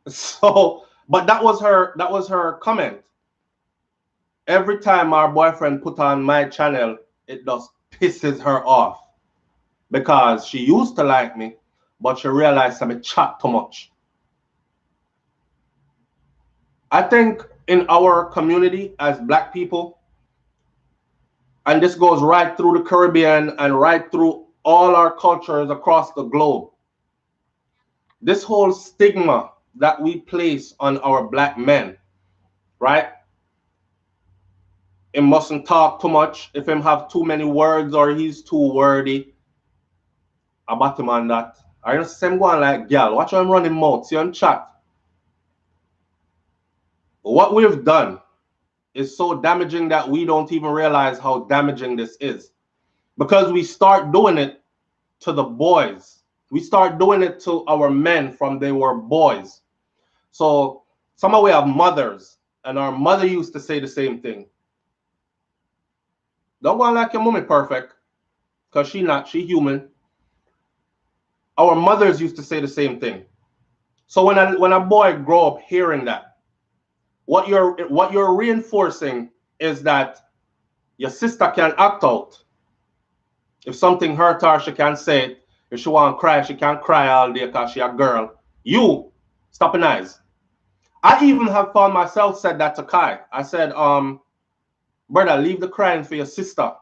So, but that was her comment. Every time our boyfriend put on my channel, it just pisses her off, because she used to like me, but she realized I chat too much. I think in our community as Black people, and this goes right through the Caribbean and right through all our cultures across the globe, this whole stigma that we place on our Black men, right? He mustn't talk too much. If him have too many words or he's too wordy, about him on that. I just say him going like, girl, watch how him running mouth, see him chat. What we've done is so damaging that we don't even realize how damaging this is, because we start doing it to the boys. We start doing it to our men from they were boys. So some of we have mothers, and our mother used to say the same thing. Don't go like your mommy perfect, because she human. Our mothers used to say the same thing. So when a boy grow up hearing that, what you're reinforcing is that your sister can act out. If something hurt her, she can say it. If she want to cry, she can cry all day because she a girl. You, stop your eyes. I even have found myself said that to Kai. I said, brother, leave the crying for your sister.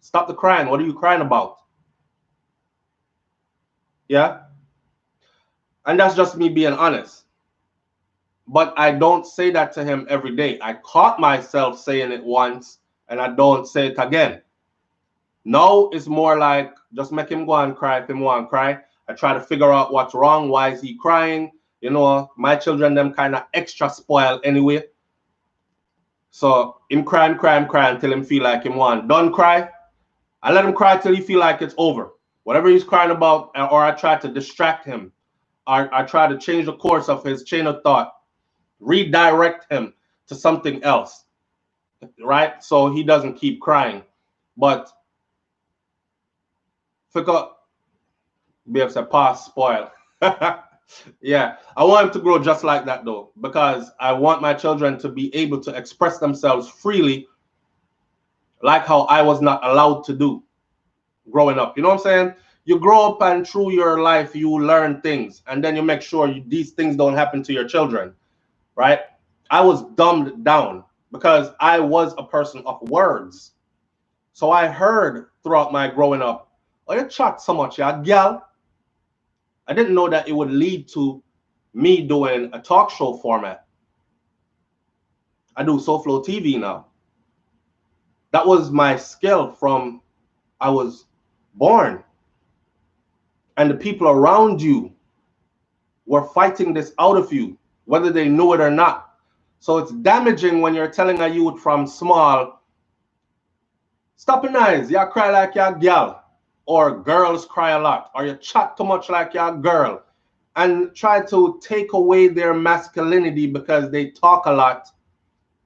Stop the crying. What are you crying about? Yeah? And that's just me being honest. But I don't say that to him every day. I caught myself saying it once, and I don't say it again. Now it's more like just make him go and cry if him want to cry. I try to figure out what's wrong. Why is he crying? You know, my children, them kind of extra spoiled anyway. So him cry until him feel like him want. Don't cry. I let him cry till he feel like it's over. Whatever he's crying about, or I try to distract him. I try to change the course of his chain of thought. Redirect him to something else. Right? So he doesn't keep crying. But forgot be able to pass spoil. Yeah, I want him to grow just like that though, because I want my children to be able to express themselves freely, like how I was not allowed to do growing up. You know what I'm saying? You grow up and through your life you learn things, and then you make sure these things don't happen to your children, right? I was dumbed down because I was a person of words. So I heard throughout my growing up, oh, you chat so much, yeah, girl. I didn't know that it would lead to me doing a talk show format. I do SouFLoTV now. That was my skill from I was born. And the people around you were fighting this out of you, whether they knew it or not. So it's damaging when you're telling a youth from small, stop your eyes, you cry like you're a girl, or girls cry a lot, or you chat too much like you're a girl, and try to take away their masculinity because they talk a lot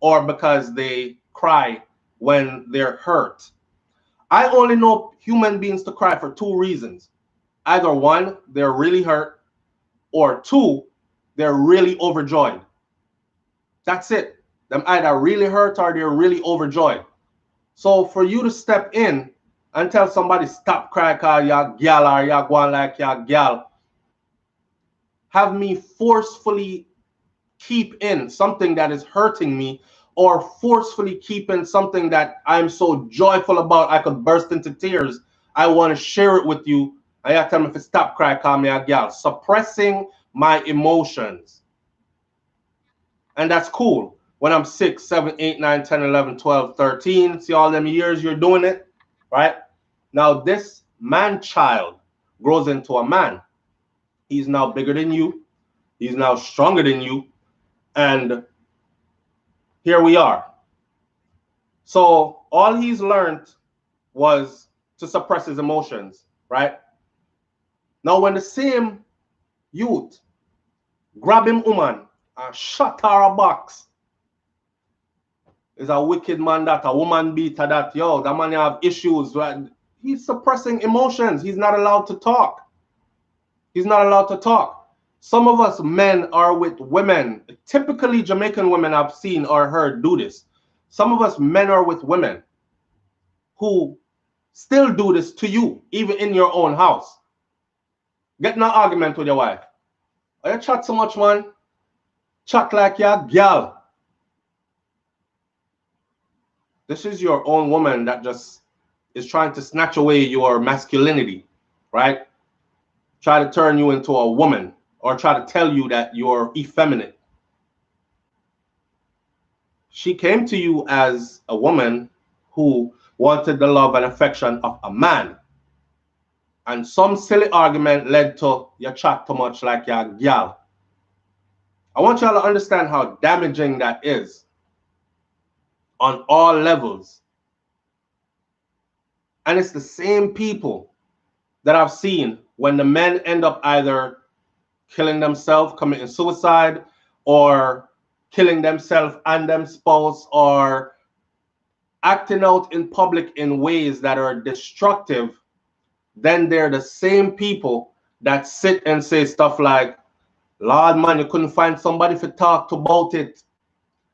or because they cry when they're hurt. I only know human beings to cry for two reasons. Either one, they're really hurt, or two, they're really overjoyed. That's it. Them either really hurt or they're really overjoyed. So for you to step in and tell somebody stop crying because you're gal or you're going like you're gal, have me forcefully keep in something that is hurting me, or forcefully keep in something that I'm so joyful about I could burst into tears. I want to share it with you. I have to tell me if it stop crying, call me a gal. Suppressing my emotions. And that's cool. When I'm 6, 7, 8, 9, 10, 11, 12, 13, see all them years you're doing it, right? Now this man-child grows into a man. He's now bigger than you. He's now stronger than you. And here we are. So all he's learned was to suppress his emotions, right? Now when the same youth grab him woman and shut her a box, is a wicked man that, a woman beater that, yo, that man have issues, right? He's suppressing emotions. He's not allowed to talk. He's not allowed to talk. Some of us men are with women. Typically Jamaican women I've seen or heard do this. Some of us men are with women who still do this to you, even in your own house. Get in an argument with your wife. Oh, you chat so much, man. Chat like you're a girl. This is your own woman that just is trying to snatch away your masculinity, right? Try to turn you into a woman, or try to tell you that you're effeminate. She came to you as a woman who wanted the love and affection of a man. And some silly argument led to you chat too much like you're a gal. I want y'all to understand how damaging that is on all levels. And it's the same people that I've seen when the men end up either killing themselves, committing suicide, or killing themselves and them spouse, or acting out in public in ways that are destructive, then they're the same people that sit and say stuff like, Lord man, you couldn't find somebody to talk to about it.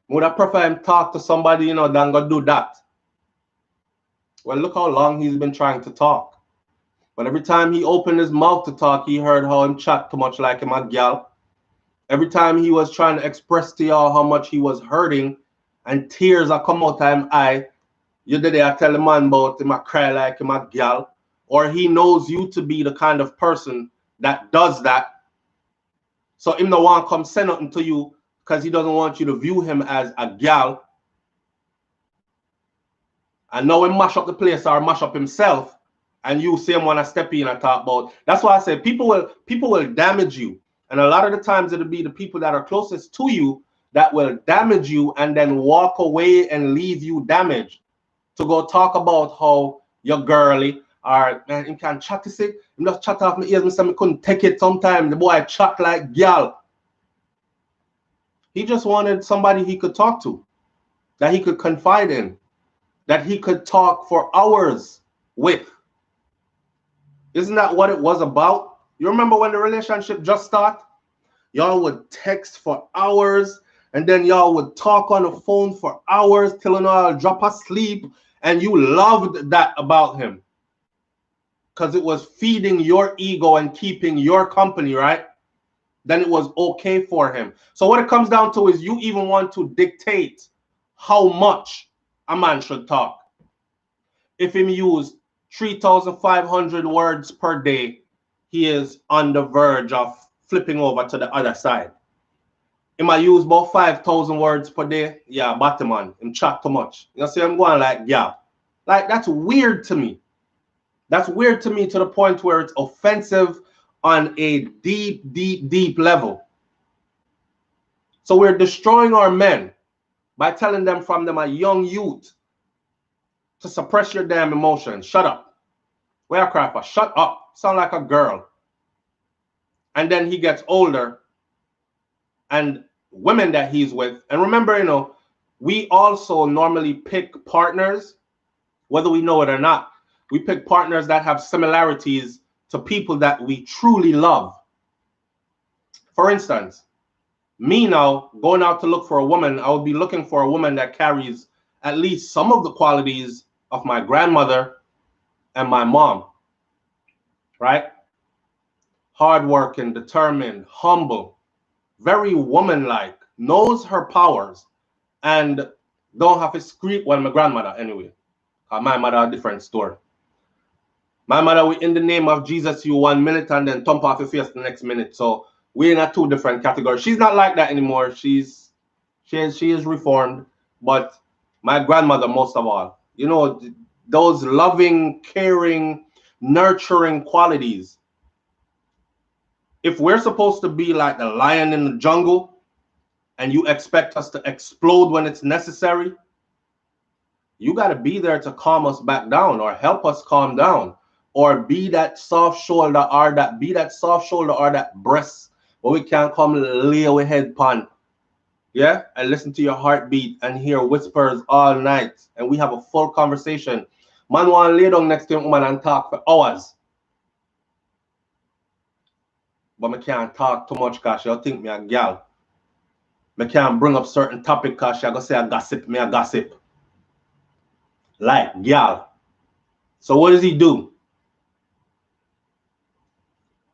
Would I prefer him talk to somebody, you know, than go do that? Well, look how long he's been trying to talk. But every time he opened his mouth to talk, he heard how him chat too much like him a gal. Every time he was trying to express to y'all how much he was hurting and tears are come out of him eye, you did I tell the man about him a cry like him a gal. Or he knows you to be the kind of person that does that. So him no want come say nothing to you because he doesn't want you to view him as a gal. And now he mash up the place or mash up himself, and you see him want to step in and talk about. That's why I say people will damage you. And a lot of the times it'll be the people that are closest to you that will damage you and then walk away and leave you damaged to go talk about how you're girly. Or man, him can chat to say, him just chat off my ears, me say me couldn't take it sometimes. The boy chat like gal. He just wanted somebody he could talk to, that he could confide in, that he could talk for hours with. Isn't that what it was about? You remember when the relationship just started? Y'all would text for hours, and then y'all would talk on the phone for hours till you know I'll drop asleep, and you loved that about him. Because it was feeding your ego and keeping your company, right? Then it was okay for him. So what it comes down to is you even want to dictate how much a man should talk. If him use 3,500 words per day, he is on the verge of flipping over to the other side. He might use about 5,000 words per day. Yeah, bottom man, him chat too much. You see, I'm going like, yeah. Like, that's weird to me. That's weird to me to the point where it's offensive on a deep, deep, deep level. So we're destroying our men by telling them from them a young youth to suppress your damn emotions. Shut up. Where a crapper? Shut up. Sound like a girl. And then he gets older and women that he's with. And remember, you know, we also normally pick partners, whether we know it or not. We pick partners that have similarities to people that we truly love. For instance, me now going out to look for a woman, I would be looking for a woman that carries at least some of the qualities of my grandmother and my mom, right? Hardworking, determined, humble, very woman-like, knows her powers, and don't have to scream. Well, my grandmother anyway. My mother a different story. My mother, we in the name of Jesus, you 1 minute and then thump off your face the next minute. So we're in a two different categories. She's not like that anymore. She is reformed, but my grandmother most of all. You know, those loving, caring, nurturing qualities. If we're supposed to be like the lion in the jungle and you expect us to explode when it's necessary, you got to be there to calm us back down or help us calm down. Or be that soft shoulder or that breast where we can come lay our head upon. Yeah? And listen to your heartbeat and hear whispers all night. And we have a full conversation. Man want to lay down next to a woman and talk for hours. But I can't talk too much because she'll think me a gal. I can't bring up certain topic because she'll go say I gossip, me a gossip. Like gal. So what does he do?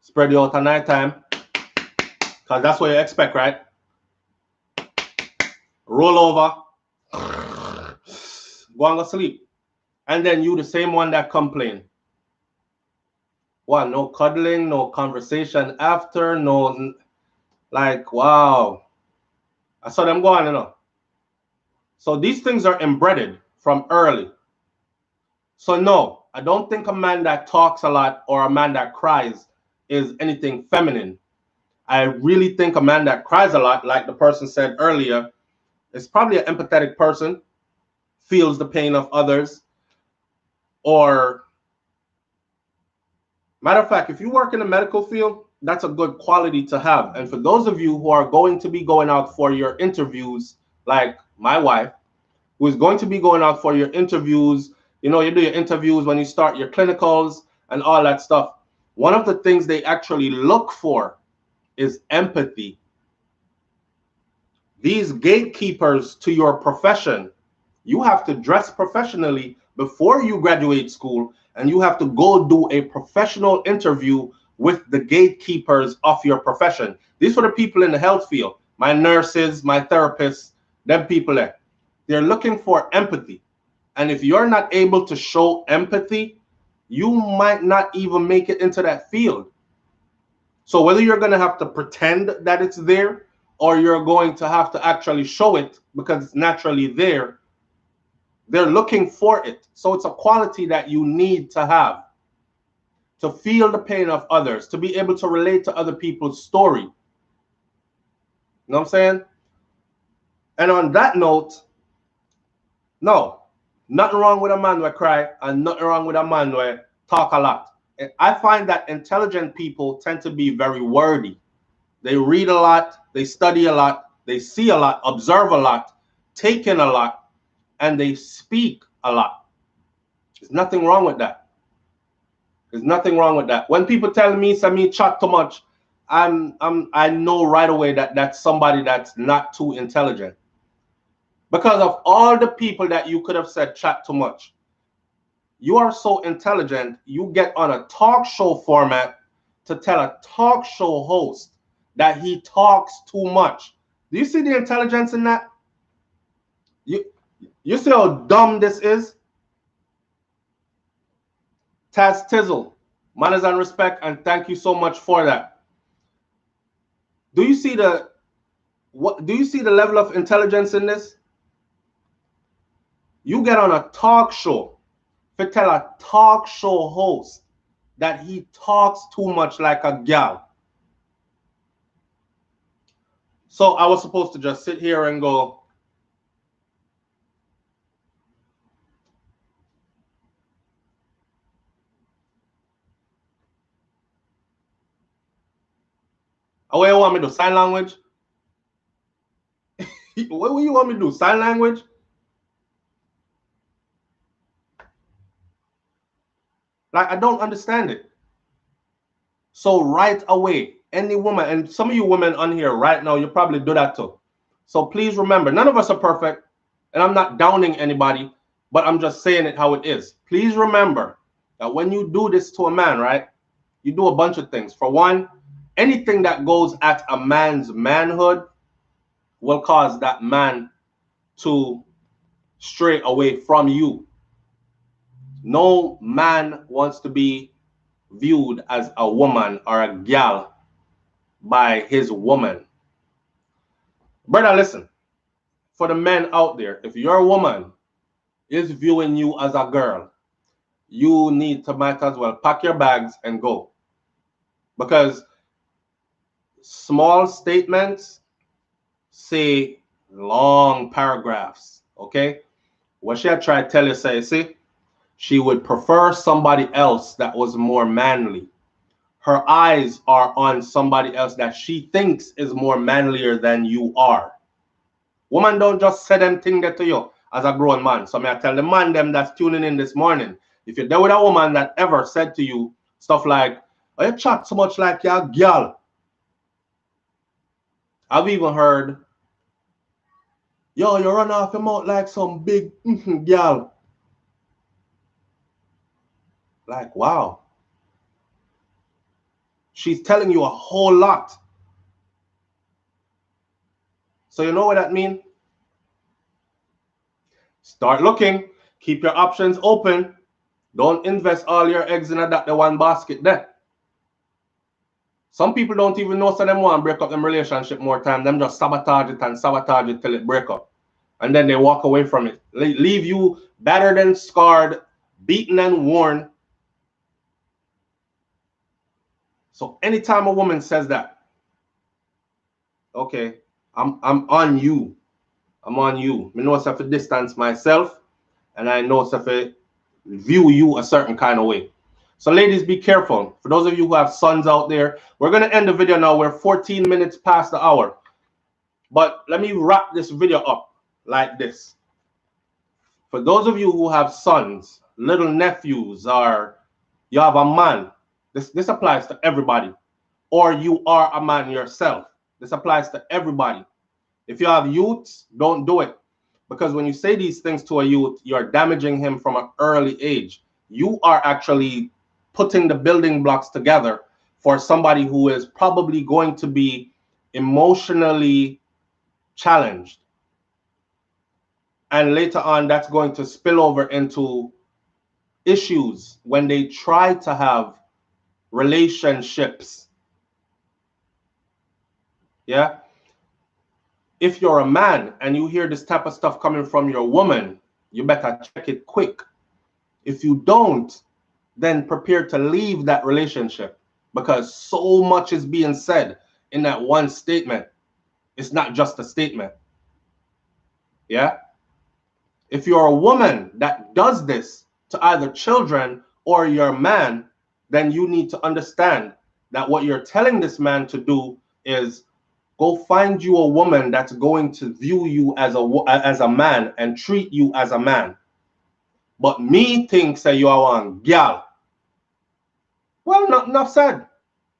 Spread you out at night time, because that's what you expect, right? Roll over, go and go sleep. And then you the same one that complain. What, no cuddling, no conversation after, no, like, wow. I saw them going, you know. So these things are embedded from early. So no, I don't think a man that talks a lot or a man that cries is anything feminine. I really think a man that cries a lot, like the person said earlier, is probably an empathetic person, feels the pain of others, or Matter of fact, if you work in the medical field, that's a good quality to have. And for those of you who are going to be going out for your interviews, like my wife, who is going to be going out for your interviews, you know, you do your interviews when you start your clinicals and all that stuff. One of the things they actually look for is empathy. These gatekeepers to your profession, you have to dress professionally before you graduate school, and you have to go do a professional interview with the gatekeepers of your profession. These are the people in the health field, my nurses, my therapists, them people there. They're looking for empathy. And if you're not able to show empathy, you might not even make it into that field. So whether you're going to have to pretend that it's there, or you're going to have to actually show it because it's naturally there, they're looking for it. So it's a quality that you need to have, to feel the pain of others, to be able to relate to other people's story. You know what I'm saying? And on that note, no, nothing wrong with a man who cry, and nothing wrong with a man who talk a lot. I find that intelligent people tend to be very wordy. They read a lot, they study a lot, they see a lot, observe a lot, take in a lot, and they speak a lot. There's nothing wrong with that. There's nothing wrong with that. When people tell me, me chat too much, I know right away that that's somebody that's not too intelligent. Because of all the people that you could have said chat too much, you are so intelligent, you get on a talk show format to tell a talk show host that he talks too much. Do you see the intelligence in that? You see how dumb this is? Taz Tizzle, manners and respect, and thank you so much for that. Do you see the level of intelligence in this? You get on a talk show to tell a talk show host that he talks too much like a gal. So I was supposed to just sit here and go, oh, what you want me to do? Sign language? What do you want me to do? Sign language? Like, I don't understand it. So right away, any woman, and some of you women on here right now, you probably do that too. So please remember, none of us are perfect, and I'm not downing anybody, but I'm just saying it how it is. Please remember that when you do this to a man, right, you do a bunch of things. For one, anything that goes at a man's manhood will cause that man to stray away from you. No man wants to be viewed as a woman or a gal by his woman. Brother, listen, for the men out there, if your woman is viewing you as a girl, you need to might as well pack your bags and go. Because small statements say long paragraphs, okay? What she had tried to tell you, say, see, she would prefer somebody else that was more manly. Her eyes are on somebody else that she thinks is more manlier than you are. Woman don't just say them thing that to you as a grown man. So I tell the man them that's tuning in this morning, if you're there with a woman that ever said to you stuff like, oh, you chat so much like you're a girl. I've even heard, yo, you run off your mouth like some big girl. Like, wow. She's telling you a whole lot. So you know what that means? Start looking. Keep your options open. Don't invest all your eggs in that one basket there. Some people don't even know so them want to break up them relationship more time. Them just sabotage it till it break up. And then they walk away from it. Leave you battered and scarred, beaten and worn. So anytime a woman says that, okay, I'm on you. I'm on you. I know if I distance myself, and I know if I view you a certain kind of way. So ladies, be careful. For those of you who have sons out there, we're going to end the video now. We're 14 minutes past the hour. But let me wrap this video up like this. For those of you who have sons, little nephews, or you have a man, this applies to everybody. Or you are a man yourself. This applies to everybody. If you have youths, don't do it. Because when you say these things to a youth, you're damaging him from an early age. You are actually putting the building blocks together for somebody who is probably going to be emotionally challenged. And later on, that's going to spill over into issues when they try to have relationships. Yeah. If you're a man and you hear this type of stuff coming from your woman, you better check it quick. If you don't, then prepare to leave that relationship, because so much is being said in that one statement. It's not just a statement. Yeah. If you're a woman that does this to either children or your man, then you need to understand that what you're telling this man to do is go find you a woman that's going to view you as a man and treat you as a man. But me thinks that you are one gal. Well, enough said.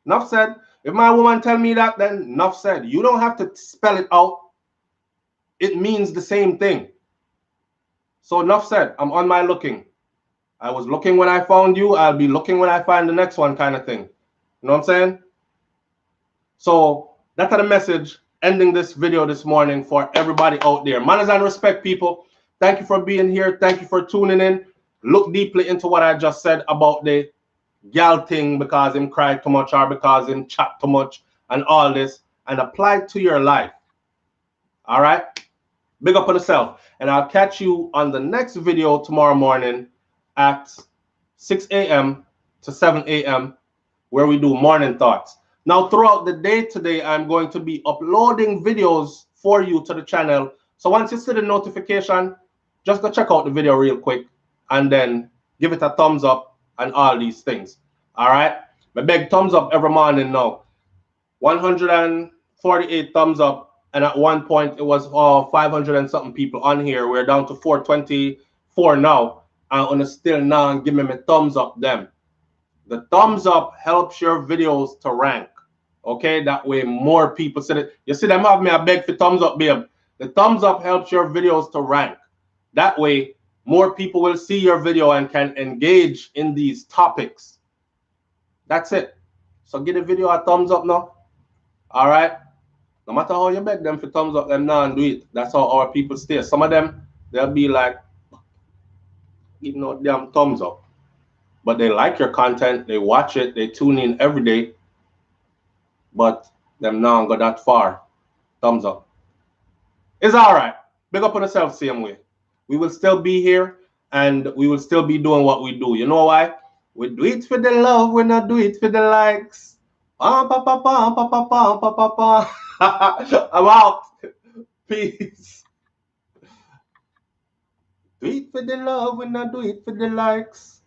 Enough said. If my woman tell me that, then enough said. You don't have to spell it out. It means the same thing. So enough said. I'm on my looking. I was looking when I found you. I'll be looking when I find the next one, kind of thing. You know what I'm saying? So that's the message ending this video this morning for everybody out there. Manners and respect, people. Thank you for being here. Thank you for tuning in. Look deeply into what I just said about the gal thing, because him cry too much or because him chat too much and all this, and apply it to your life. All right? Big up on yourself. And I'll catch you on the next video tomorrow morning at 6 a.m. to 7 a.m. where we do morning thoughts. Now, throughout the day today, I'm going to be uploading videos for you to the channel. So once you see the notification, just go check out the video real quick and then give it a thumbs up and all these things. All right? My big thumbs up every morning now. 148 thumbs up. And at one point, it was 500 and something people on here. We're down to 424 now. And still now give me my thumbs up them. The thumbs up helps your videos to rank. Okay, that way more people see it. You see them have me a beg for thumbs up, babe. The thumbs up helps your videos to rank. That way, more people will see your video and can engage in these topics. That's it. So give the video a thumbs up now. All right. No matter how you beg them for thumbs up, them now and do it. That's how our people stay. Some of them, they'll be like, give no damn thumbs up. But they like your content, they watch it, they tune in every day. But them now go that far. Thumbs up. It's all right. Big up on yourself same way. We will still be here and we will still be doing what we do. You know why? We do it for the love, we not do it for the likes. I'm out. Peace. Do it for the love, we not do it for the likes.